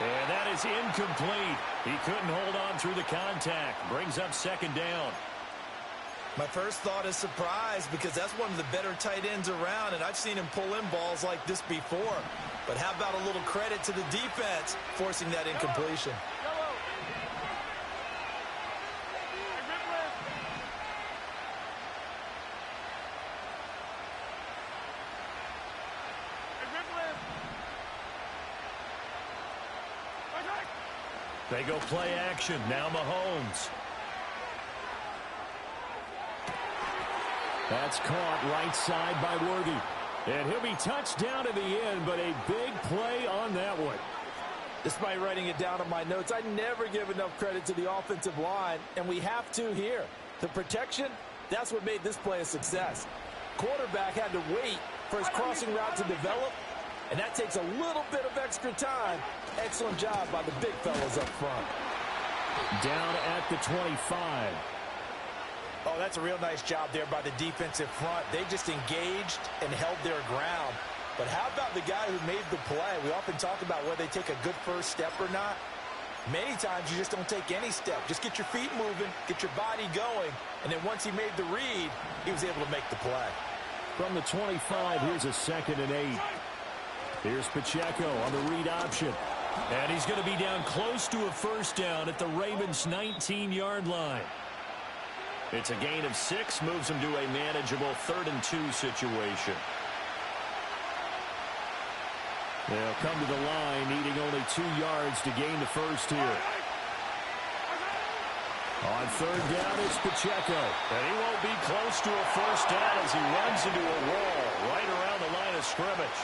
And that is incomplete. He couldn't hold on through the contact. Brings up 2nd down. My first thought is surprise because that's one of the better tight ends around, and I've seen him pull in balls like this before. But how about a little credit to the defense forcing that incompletion? They go play action. Now Mahomes. That's caught right side by Worthy. And he'll be touched down to the end, but a big play on that one. Despite writing it down on my notes, I never give enough credit to the offensive line, and we have to here. The protection, that's what made this play a success. Quarterback had to wait for his crossing route to develop, and that takes a little bit of extra time. Excellent job by the big fellas up front. Down at the 25. Oh, that's a real nice job there by the defensive front. They just engaged and held their ground. But how about the guy who made the play? We often talk about whether they take a good first step or not. Many times you just don't take any step. Just get your feet moving, get your body going, and then once he made the read, he was able to make the play. From the 25, here's a 2nd and 8. Here's Pacheco on the read option. And he's going to be down close to a first down at the Ravens' 19-yard line. It's a gain of 6, moves him to a manageable 3rd and 2 situation. They'll come to the line, needing only 2 yards to gain the first here. On 3rd down, it's Pacheco. And he won't be close to a first down as he runs into a wall right around the line of scrimmage.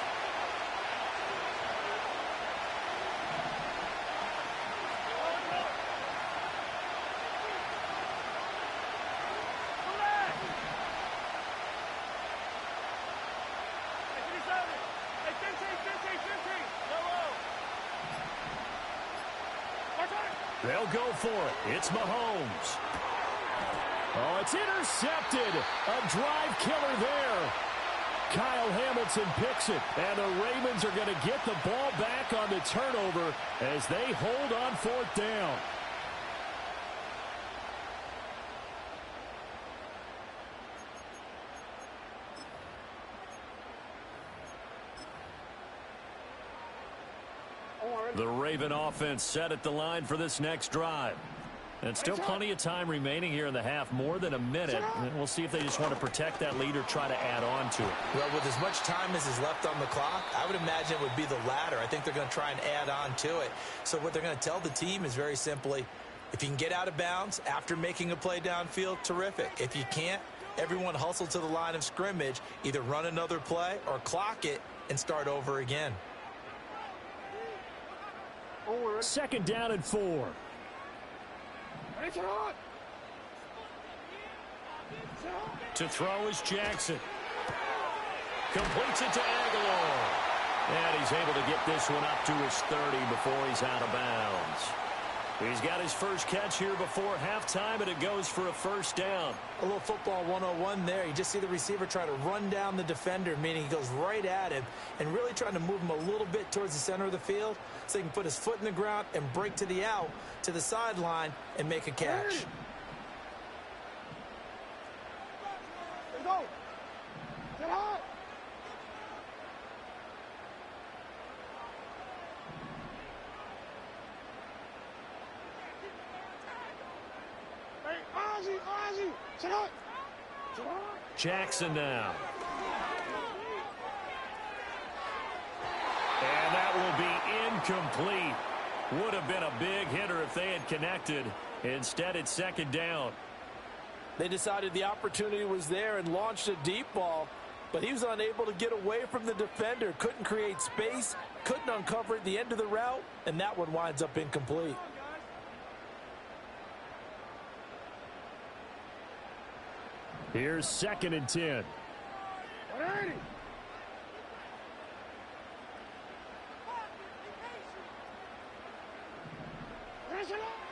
They'll go for it. It's Mahomes. Oh, it's intercepted. A drive killer there. Kyle Hamilton picks it, and the Ravens are going to get the ball back on the turnover as they hold on 4th down. The Raven offense set at the line for this next drive. And still plenty of time remaining here in the half, more than a minute. And we'll see if they just want to protect that lead or try to add on to it. Well, with as much time as is left on the clock, I would imagine it would be the latter. I think they're going to try and add on to it. So what they're going to tell the team is very simply, if you can get out of bounds after making a play downfield, terrific. If you can't, everyone hustle to the line of scrimmage, either run another play or clock it and start over again. 2nd down and 4. To throw is Jackson. Completes it to Aguilar. And he's able to get this one up to his 30 before he's out of bounds. He's got his first catch here before halftime, and it goes for a first down. A little football 101 there. You just see the receiver try to run down the defender, meaning he goes right at him and really trying to move him a little bit towards the center of the field so he can put his foot in the ground and break to the out, to the sideline, and make a catch. Go. Get hot. Jackson now. And that will be incomplete. Would have been a big hitter if they had connected. Instead, it's 2nd down. They decided the opportunity was there and launched a deep ball, but he was unable to get away from the defender. Couldn't create space, couldn't uncover at the end of the route, and that one winds up incomplete. Here's 2nd and 10.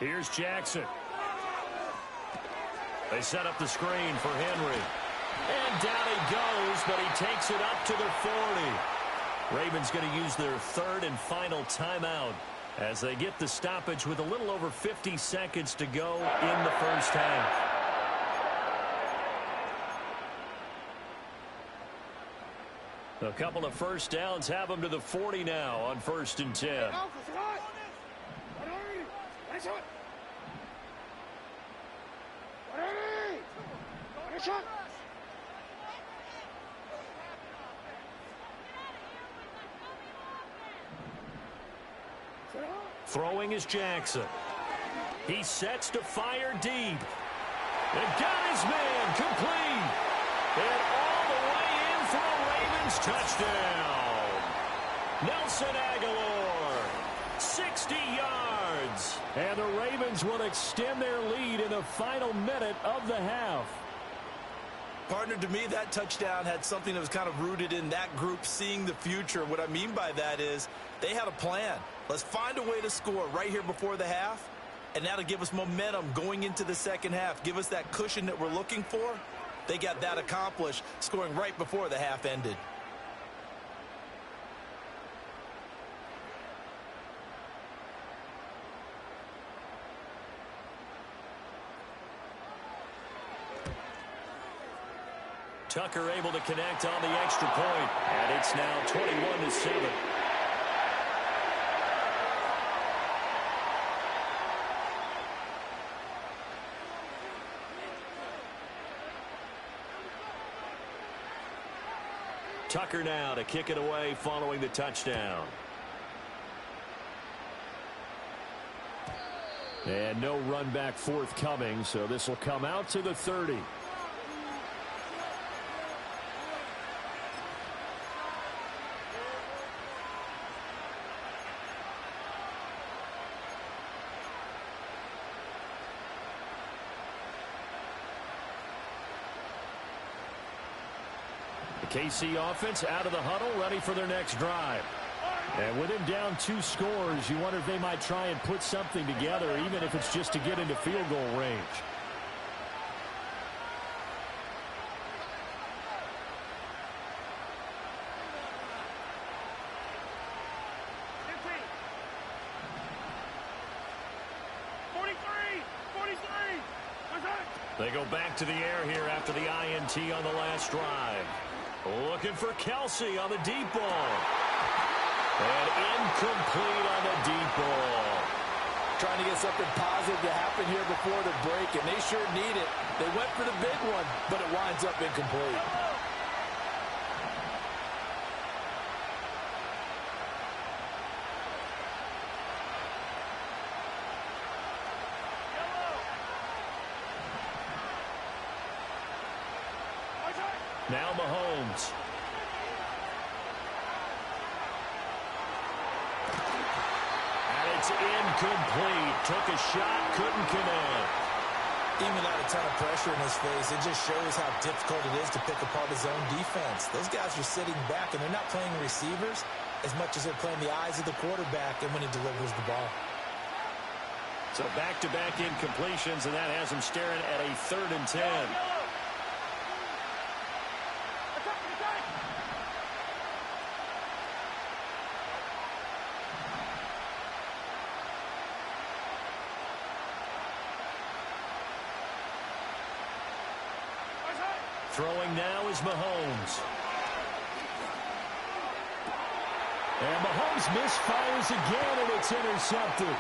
Here's Jackson. They set up the screen for Henry. And down he goes, but he takes it up to the 40. Ravens going to use their 3rd and final timeout as they get the stoppage with a little over 50 seconds to go in the first half. A couple of first downs have them to the 40 now on 1st and 10. Throwing is Jackson. He sets to fire deep. And got his man complete. And all the way in for a Ravens touchdown. Nelson Aguilar, 60 yards. And the Ravens will extend their lead in the final minute of the half. Partner, to me, that touchdown had something that was kind of rooted in that group seeing the future. What I mean by that is they had a plan. Let's find a way to score right here before the half, and that'll give us momentum going into the second half, give us that cushion that we're looking for. They got that accomplished, scoring right before the half ended. Tucker able to connect on the extra point, and it's now 21-7. Tucker now to kick it away following the touchdown. And no run back forthcoming, so this will come out to the 30. KC offense out of the huddle, ready for their next drive. And with him down 2 scores, you wonder if they might try and put something together, even if it's just to get into field goal range. They go back to the air here after the INT on the last drive. Looking for Kelsey on the deep ball. And incomplete on the deep ball. Trying to get something positive to happen here before the break, and they sure need it. They went for the big one, but it winds up incomplete. Now Mahomes. And it's incomplete. Took a shot, couldn't connect. Even without a ton of pressure in his face, it just shows how difficult it is to pick apart his own defense. Those guys are sitting back, and they're not playing receivers as much as they're playing the eyes of the quarterback and when he delivers the ball. So back-to-back incompletions, and that has him staring at a 3rd and 10. Throwing now is Mahomes. And Mahomes misfires again, and it's intercepted.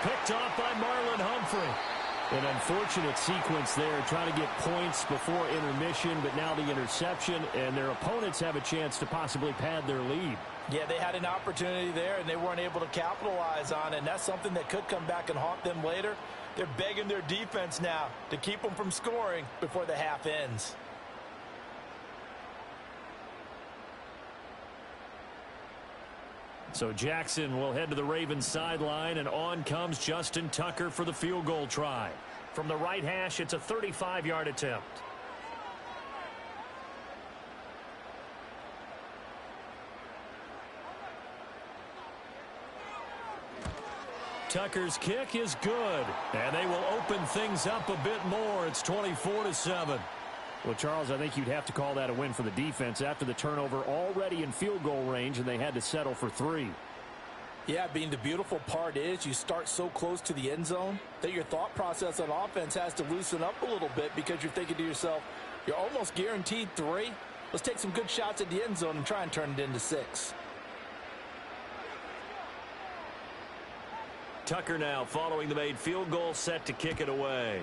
Picked off by Marlon Humphrey. An unfortunate sequence there, trying to get points before intermission, but now the interception, and their opponents have a chance to possibly pad their lead. Yeah, they had an opportunity there, and they weren't able to capitalize on it, and that's something that could come back and haunt them later. They're begging their defense now to keep them from scoring before the half ends. So Jackson will head to the Ravens sideline, and on comes Justin Tucker for the field goal try. From the right hash, it's a 35-yard attempt. Tucker's kick is good, and they will open things up a bit more. It's 24-7. Well, Charles, I think you'd have to call that a win for the defense after the turnover already in field goal range, and they had to settle for 3. Yeah, the beautiful part is you start so close to the end zone that your thought process on offense has to loosen up a little bit because you're thinking to yourself, you're almost guaranteed 3. Let's take some good shots at the end zone and try and turn it into 6. Tucker now following the made field goal, set to kick it away.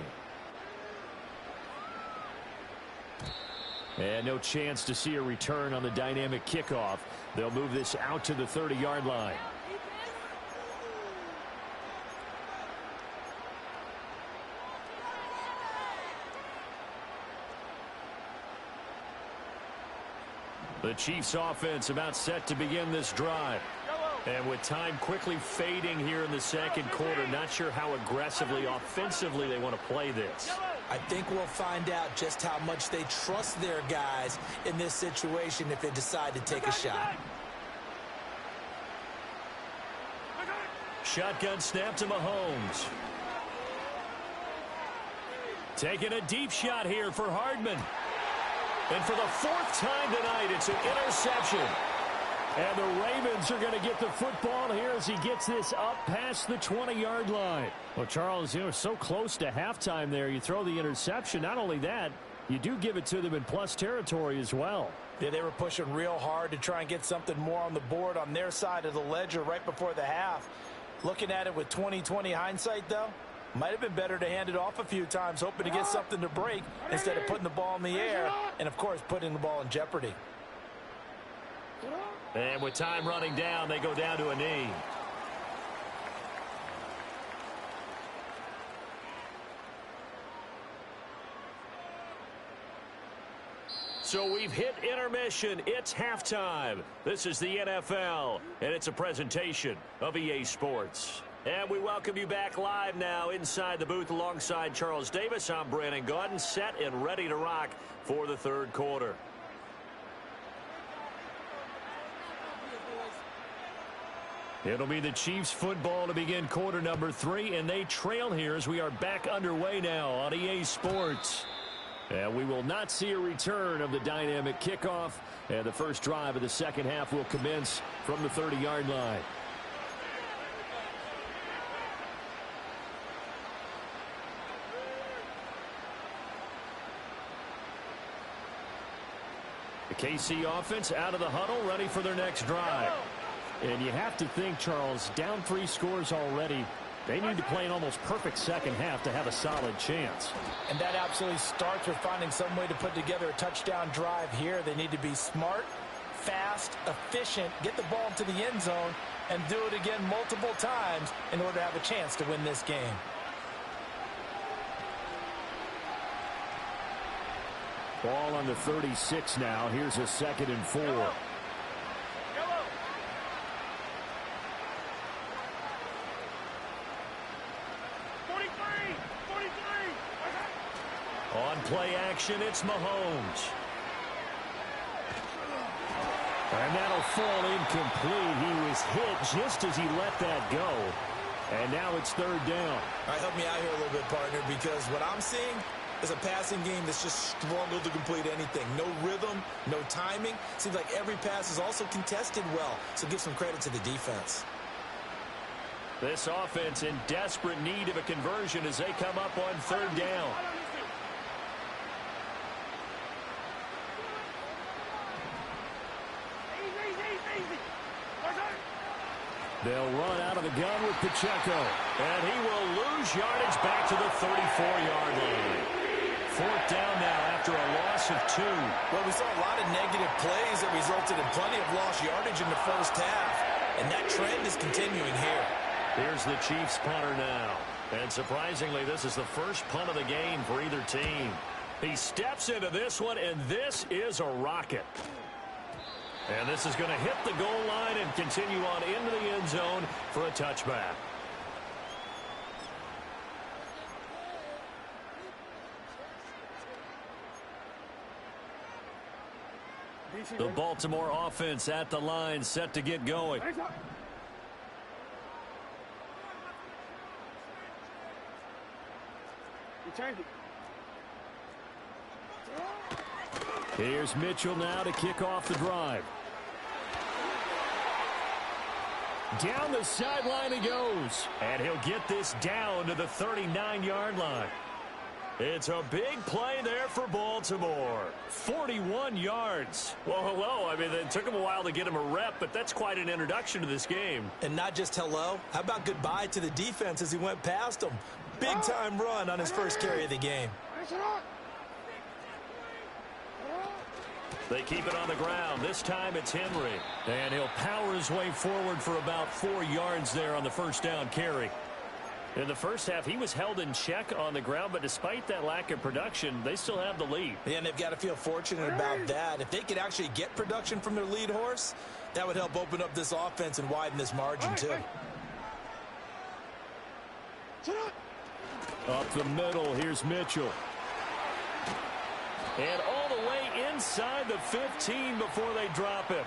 And no chance to see a return on the dynamic kickoff. They'll move this out to the 30-yard line. The Chiefs offense about set to begin this drive. And with time quickly fading here in the second quarter, not sure how aggressively, offensively they want to play this. I think we'll find out just how much they trust their guys in this situation if they decide to take a shot. Shotgun snap to Mahomes. Taking a deep shot here for Hardman. And for the fourth time tonight, it's an interception. And the Ravens are going to get the football here as he gets this up past the 20-yard line. Well, Charles, you know, so close to halftime there. You throw the interception. Not only that, you do give it to them in plus territory as well. Yeah, they were pushing real hard to try and get something more on the board on their side of the ledger right before the half. Looking at it with 20/20 hindsight, though, might have been better to hand it off a few times, hoping to get something to break instead of putting the ball in the air and, of course, putting the ball in jeopardy. And with time running down, they go down to a knee. So we've hit intermission. It's halftime. This is the NFL, and it's a presentation of EA Sports. And we welcome you back live now inside the booth alongside Charles Davis. I'm Brandon Gaudin, set and ready to rock for the third quarter. It'll be the Chiefs football to begin quarter number 3, and they trail here as we are back underway now on EA Sports. And we will not see a return of the dynamic kickoff, and the first drive of the second half will commence from the 30-yard line. The KC offense out of the huddle, ready for their next drive. And you have to think, Charles, down 3 scores already. They need to play an almost perfect second half to have a solid chance. And that absolutely starts with finding some way to put together a touchdown drive here. They need to be smart, fast, efficient, get the ball into the end zone, and do it again multiple times in order to have a chance to win this game. Ball on the 36 now. Here's a 2nd and 4. On play action, it's Mahomes. And that'll fall incomplete. He was hit just as he let that go. And now it's 3rd down. All right, help me out here a little bit, partner, because what I'm seeing is a passing game that's just struggled to complete anything. No rhythm, no timing. Seems like every pass is also contested well, so give some credit to the defense. This offense in desperate need of a conversion as they come up on 3rd down. They'll run out of the gun with Pacheco. And he will lose yardage back to the 34-yard line. 4th down now after a loss of 2. Well, we saw a lot of negative plays that resulted in plenty of lost yardage in the first half. And that trend is continuing here. Here's the Chiefs punter now. And surprisingly, this is the first punt of the game for either team. He steps into this one, and this is a rocket. And this is going to hit the goal line and continue on into the end zone for a touchback. The Baltimore offense at the line, set to get going. Here's Mitchell now to kick off the drive. Down the sideline he goes. And he'll get this down to the 39-yard line. It's a big play there for Baltimore. 41 yards. Well, hello. I mean, it took him a while to get him a rep, but that's quite an introduction to this game. And not just hello. How about goodbye to the defense as he went past him? Big-time run on his first carry of the game. They keep it on the ground. This time it's Henry. And he'll power his way forward for about 4 yards there on the first down carry. In the first half, he was held in check on the ground, but despite that lack of production, they still have the lead. Yeah, and they've got to feel fortunate about that. If they could actually get production from their lead horse, that would help open up this offense and widen this margin, too. Up the middle, here's Mitchell. And all the way inside the 15 before they drop him.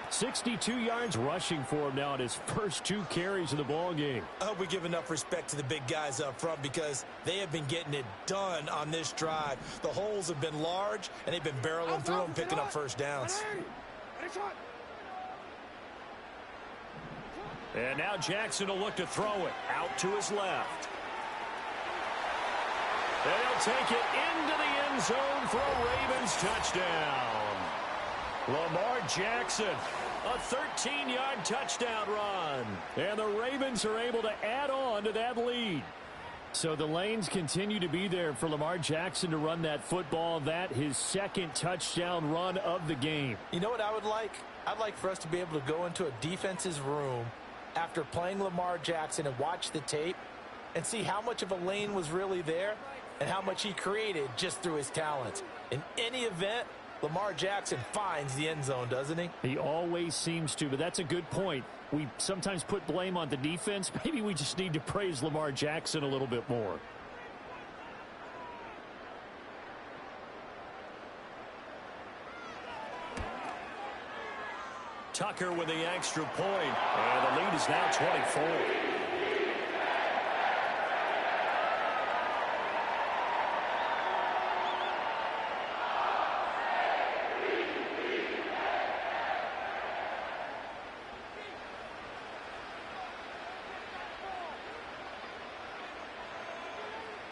62 yards rushing for him now in his first 2 carries of the ball game. I hope we give enough respect to the big guys up front because they have been getting it done on this drive. The holes have been large, and they've been barreling through them, picking up first downs. And now Jackson will look to throw it out to his left. They'll take it into the end zone for a Ravens touchdown. Lamar Jackson, a 13-yard touchdown run. And the Ravens are able to add on to that lead. So the lanes continue to be there for Lamar Jackson to run that football. That his second touchdown run of the game. You know what I would like? I'd like for us to be able to go into a defense's room after playing Lamar Jackson and watch the tape and see how much of a lane was really there and how much he created just through his talent. In any event, Lamar Jackson finds the end zone, doesn't he? He always seems to, but that's a good point. We sometimes put blame on the defense. Maybe we just need to praise Lamar Jackson a little bit more. Tucker with the extra point, and the lead is now 24.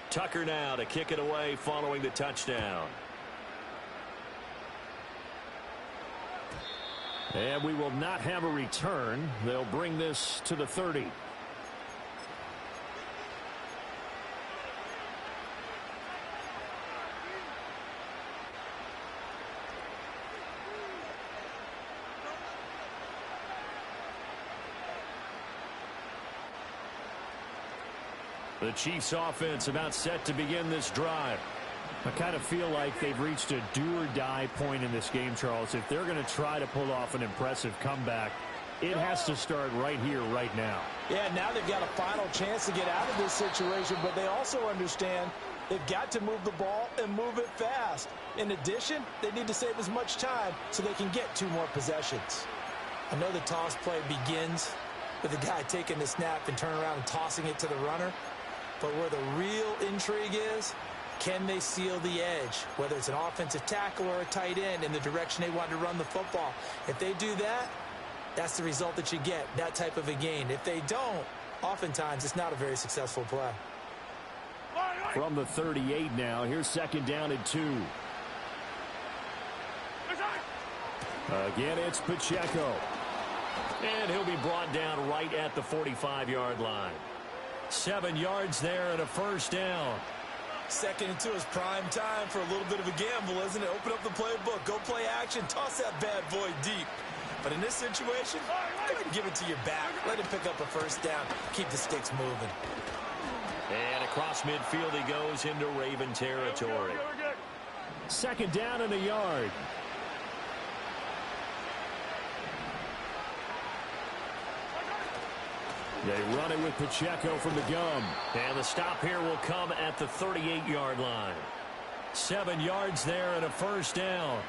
Tucker now to kick it away following the touchdown. And we will not have a return. They'll bring this to the 30. The Chiefs offense about set to begin this drive. I kind of feel like they've reached a do-or-die point in this game, Charles. If they're going to try to pull off an impressive comeback, it has to start right here, right now. Yeah, now they've got a final chance to get out of this situation, but they also understand they've got to move the ball and move it fast. In addition, they need to save as much time so they can get 2 more possessions. I know the toss play begins with the guy taking the snap and turning around and tossing it to the runner. But where the real intrigue is, can they seal the edge, whether it's an offensive tackle or a tight end in the direction they want to run the football? If they do that, that's the result that you get, that type of a gain. If they don't, oftentimes it's not a very successful play. From the 38 now, here's second down and 2. Again, it's Pacheco. And he'll be brought down right at the 45-yard line. 7 yards there and a first down. 2nd and 2 is prime time for a little bit of a gamble, isn't it? Open up the playbook, go play action, toss that bad boy deep. But in this situation, go ahead and give it to your back. Let him pick up a first down. Keep the sticks moving. And across midfield he goes into Raven territory. 2nd down and a yard. They run it with Pacheco from the gun. And the stop here will come at the 38-yard line. 7 yards there and a first down.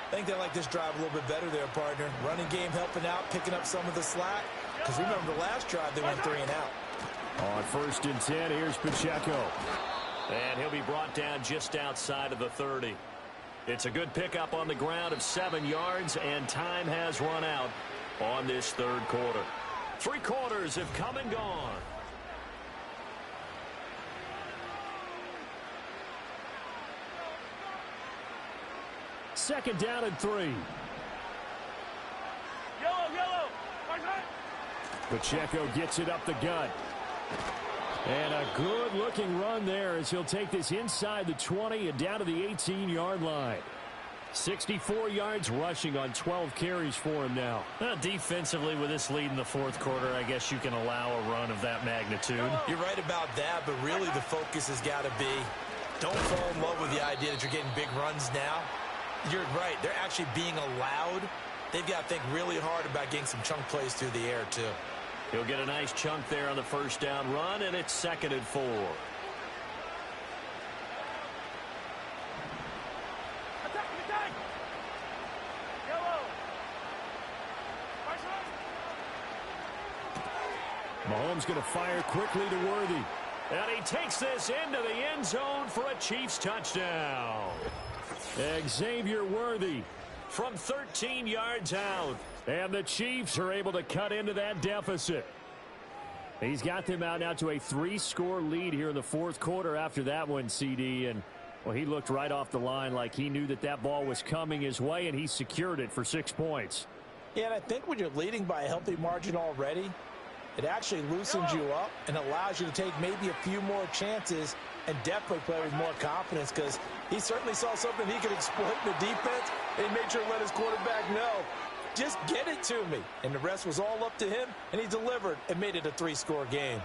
I think they like this drive a little bit better there, partner. Running game helping out, picking up some of the slack. Because remember, the last drive they went 3 and out. On 1st and 10, here's Pacheco. And he'll be brought down just outside of the 30. It's a good pickup on the ground of 7 yards, and time has run out on this 3rd quarter. 3 quarters have come and gone. Second down and 3. Yellow. Pacheco gets it up the gut. And a good-looking run there as he'll take this inside the 20 and down to the 18-yard line. 64 yards rushing on 12 carries for him now. Defensively, with this lead in the fourth quarter, I guess you can allow a run of that magnitude. You're right about that, but really the focus has got to be don't fall in love with the idea that you're getting big runs now. You're right. They're actually being allowed. They've got to think really hard about getting some chunk plays through the air, too. He'll get a nice chunk there on the first down run, and it's 2nd and 4. Mahomes going to fire quickly to Worthy. And he takes this into the end zone for a Chiefs touchdown. Xavier Worthy from 13 yards out. And the Chiefs are able to cut into that deficit. He's got them out now to a 3-score lead here in the fourth quarter after that one, CD. And, well, he looked right off the line like he knew that that ball was coming his way, and he secured it for 6 points. Yeah, and I think when you're leading by a healthy margin already, it actually loosens you up and allows you to take maybe a few more chances and definitely play with more confidence, because he certainly saw something he could exploit in the defense, and he made sure to let his quarterback know, just get it to me. And the rest was all up to him, and he delivered and made it a 3-score game.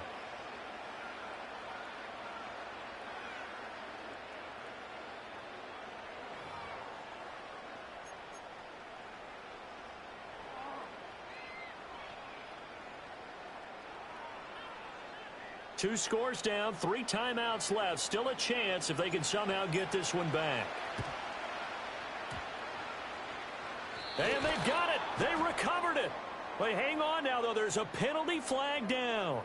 Two scores down, 3 timeouts left. Still a chance if they can somehow get this one back. And they've got it. They recovered it. But hang on now, though. There's a penalty flag down.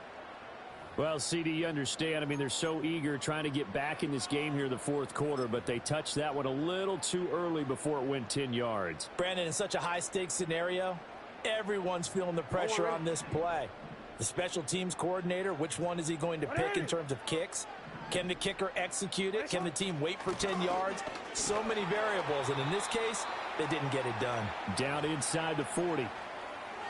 Well, CD, you understand. I mean, they're so eager trying to get back in this game here in the fourth quarter, but they touched that one a little too early before it went 10 yards. Brandon, in such a high-stakes scenario, everyone's feeling the pressure on this play. The special teams coordinator, which one is he going to pick in terms of kicks? Can the kicker execute it? Can the team wait for 10 yards? So many variables, and in this case, they didn't get it done. Down inside the 40.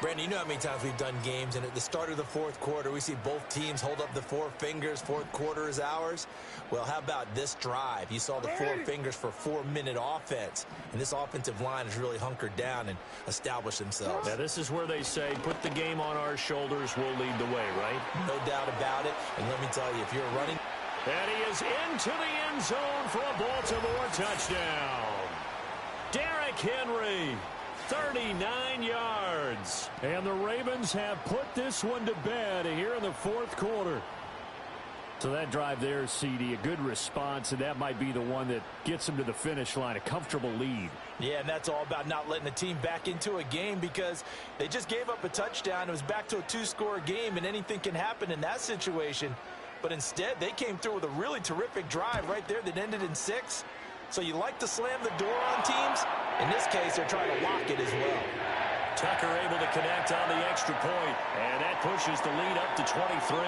Brandon, you know how many times we've done games, and at the start of the fourth quarter, we see both teams hold up the 4 fingers, fourth quarter is ours. Well, how about this drive? You saw the 4 fingers for 4-minute offense, and this offensive line has really hunkered down and established themselves. Now, this is where they say, put the game on our shoulders, we'll lead the way, right? No doubt about it, and let me tell you, if you're running... And he is into the end zone for a Baltimore touchdown. Derrick Henry. 39 yards. And the Ravens have put this one to bed here in the fourth quarter. So that drive there, CD, a good response, and that might be the one that gets them to the finish line, a comfortable lead. Yeah, and that's all about not letting the team back into a game, because they just gave up a touchdown. It was back to a 2-score game, and anything can happen in that situation. But instead, they came through with a really terrific drive right there that ended in 6. So you like to slam the door on teams. In this case, they're trying to lock it as well. Tucker able to connect on the extra point, and that pushes the lead up to 23.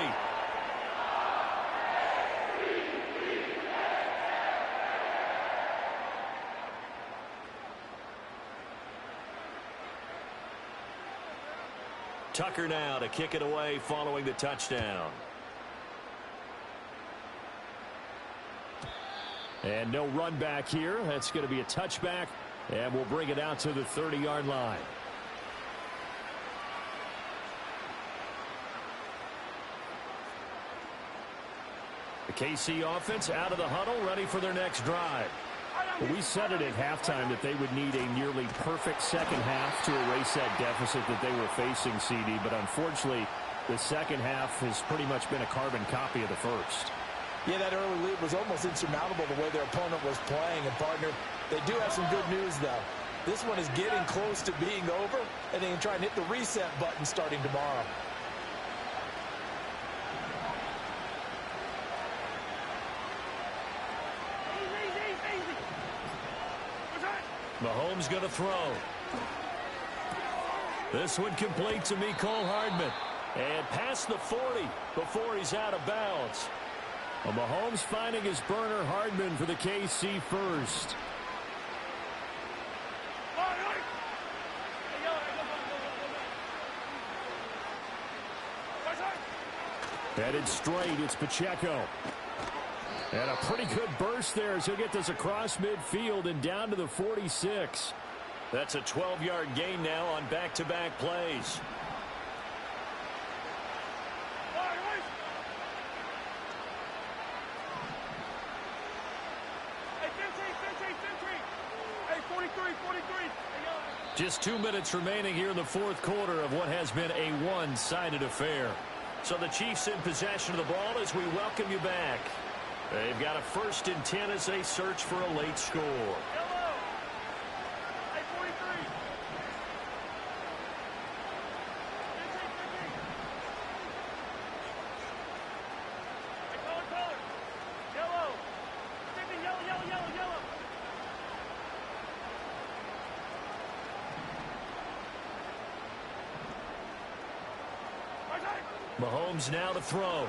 Tucker now to kick it away following the touchdown. And no run back here. That's going to be a touchback, and we'll bring it out to the 30-yard line. The KC offense out of the huddle, ready for their next drive. We said it at halftime that they would need a nearly perfect second half to erase that deficit that they were facing, CD, but unfortunately, the second half has pretty much been a carbon copy of the first. Yeah, that early lead was almost insurmountable the way their opponent was playing. And, partner, they do have some good news, though. This one is getting close to being over, and they can try and hit the reset button starting tomorrow. Mahomes going to throw. This one complete to Mecole Hardman. And past the 40 before he's out of bounds. Well, Mahomes finding his burner, Hardman, for the KC first. Headed straight, it's Pacheco. And a pretty good burst there as he'll get this across midfield and down to the 46. That's a 12-yard gain now on back-to-back plays. Just 2 minutes remaining here in the fourth quarter of what has been a one-sided affair. So the Chiefs in possession of the ball as we welcome you back. They've got a 1st and 10 as they search for a late score. Mahomes now to throw.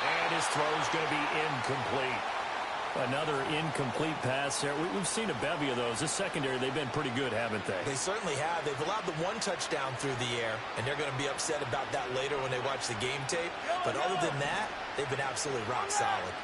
And his throw is going to be incomplete. Another incomplete pass there. We've seen a bevy of those. This secondary, they've been pretty good, haven't they? They certainly have. They've allowed the 1 touchdown through the air, and they're going to be upset about that later when they watch the game tape. But other than that, they've been absolutely rock solid.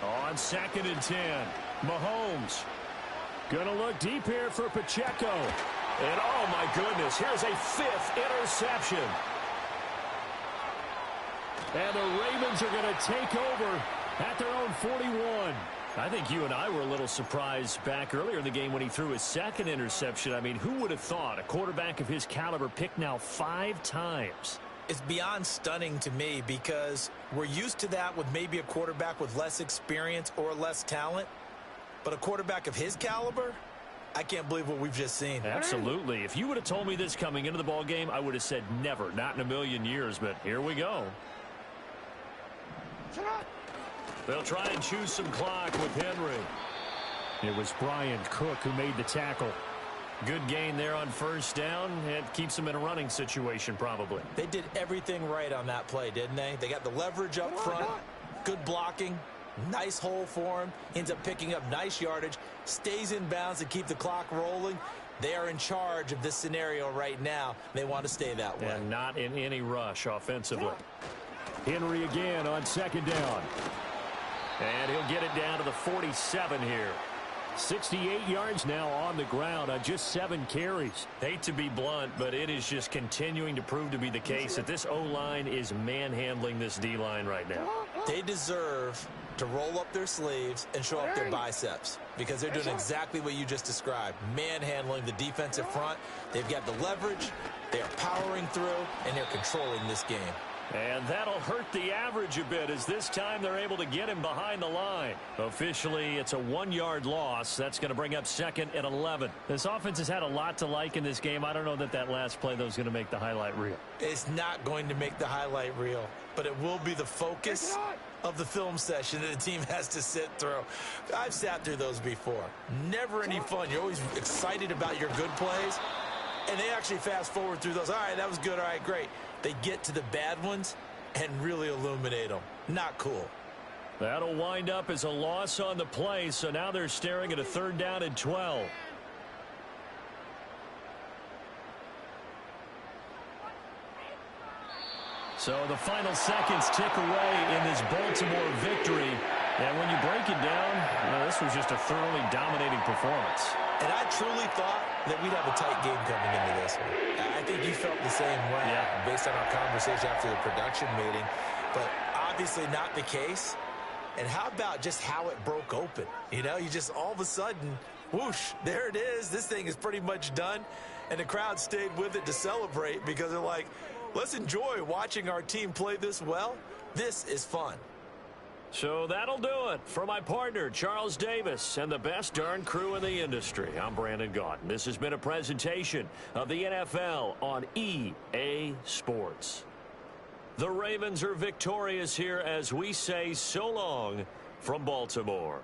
On 2nd and 10, Mahomes going to look deep here for Pacheco. And oh my goodness, here's a 5th interception. And the Ravens are going to take over at their own 41. I think you and I were a little surprised back earlier in the game when he threw his 2nd interception. I mean, who would have thought a quarterback of his caliber picked now 5 times? It's beyond stunning to me because we're used to that with maybe a quarterback with less experience or less talent. But a quarterback of his caliber, I can't believe what we've just seen. Absolutely. If you would have told me this coming into the ball game, I would have said never, not in a million years. But here we go. They'll try and choose some clock with Henry. It was Brian Cook who made the tackle. Good gain there on 1st down. It keeps them in a running situation probably. They did everything right on that play, didn't they? They got the leverage up front, good blocking, nice hole for him, ends up picking up nice yardage, stays in bounds to keep the clock rolling. They are in charge of this scenario right now. They want to stay that way. And not in any rush offensively. Henry again on 2nd down. And he'll get it down to the 47 here. 68 yards now on the ground on just 7 carries. Hate to be blunt, but it is just continuing to prove to be the case that this O-line is manhandling this D-line right now. They deserve to roll up their sleeves and show up their biceps because they're doing exactly what you just described, manhandling the defensive front. They've got the leverage, they are powering through, and they're controlling this game. And that'll hurt the average a bit as this time they're able to get him behind the line. Officially, it's a 1-yard loss. That's going to bring up 2nd and 11. This offense has had a lot to like in this game. I don't know that last play, though, is going to make the highlight reel. It's not going to make the highlight reel, but it will be the focus of the film session that the team has to sit through. I've sat through those before. Never any fun. You're always excited about your good plays, and they actually fast forward through those. All right, that was good. All right, great. They get to the bad ones and really illuminate them. Not cool. That'll wind up as a loss on the play, so now they're staring at a 3rd down and 12. So the final seconds tick away in this Baltimore victory. And when you break it down, this was just a thoroughly dominating performance. And I truly thought that we'd have a tight game coming into this one. I think you felt the same way based on our conversation after the production meeting. But obviously not the case. And how about just how it broke open? You know, you just all of a sudden, whoosh, there it is. This thing is pretty much done. And the crowd stayed with it to celebrate because they're like, let's enjoy watching our team play this well. This is fun. So that'll do it for my partner, Charles Davis, and the best darn crew in the industry. I'm Brandon Gaudin. This has been a presentation of the NFL on EA Sports. The Ravens are victorious here as we say so long from Baltimore.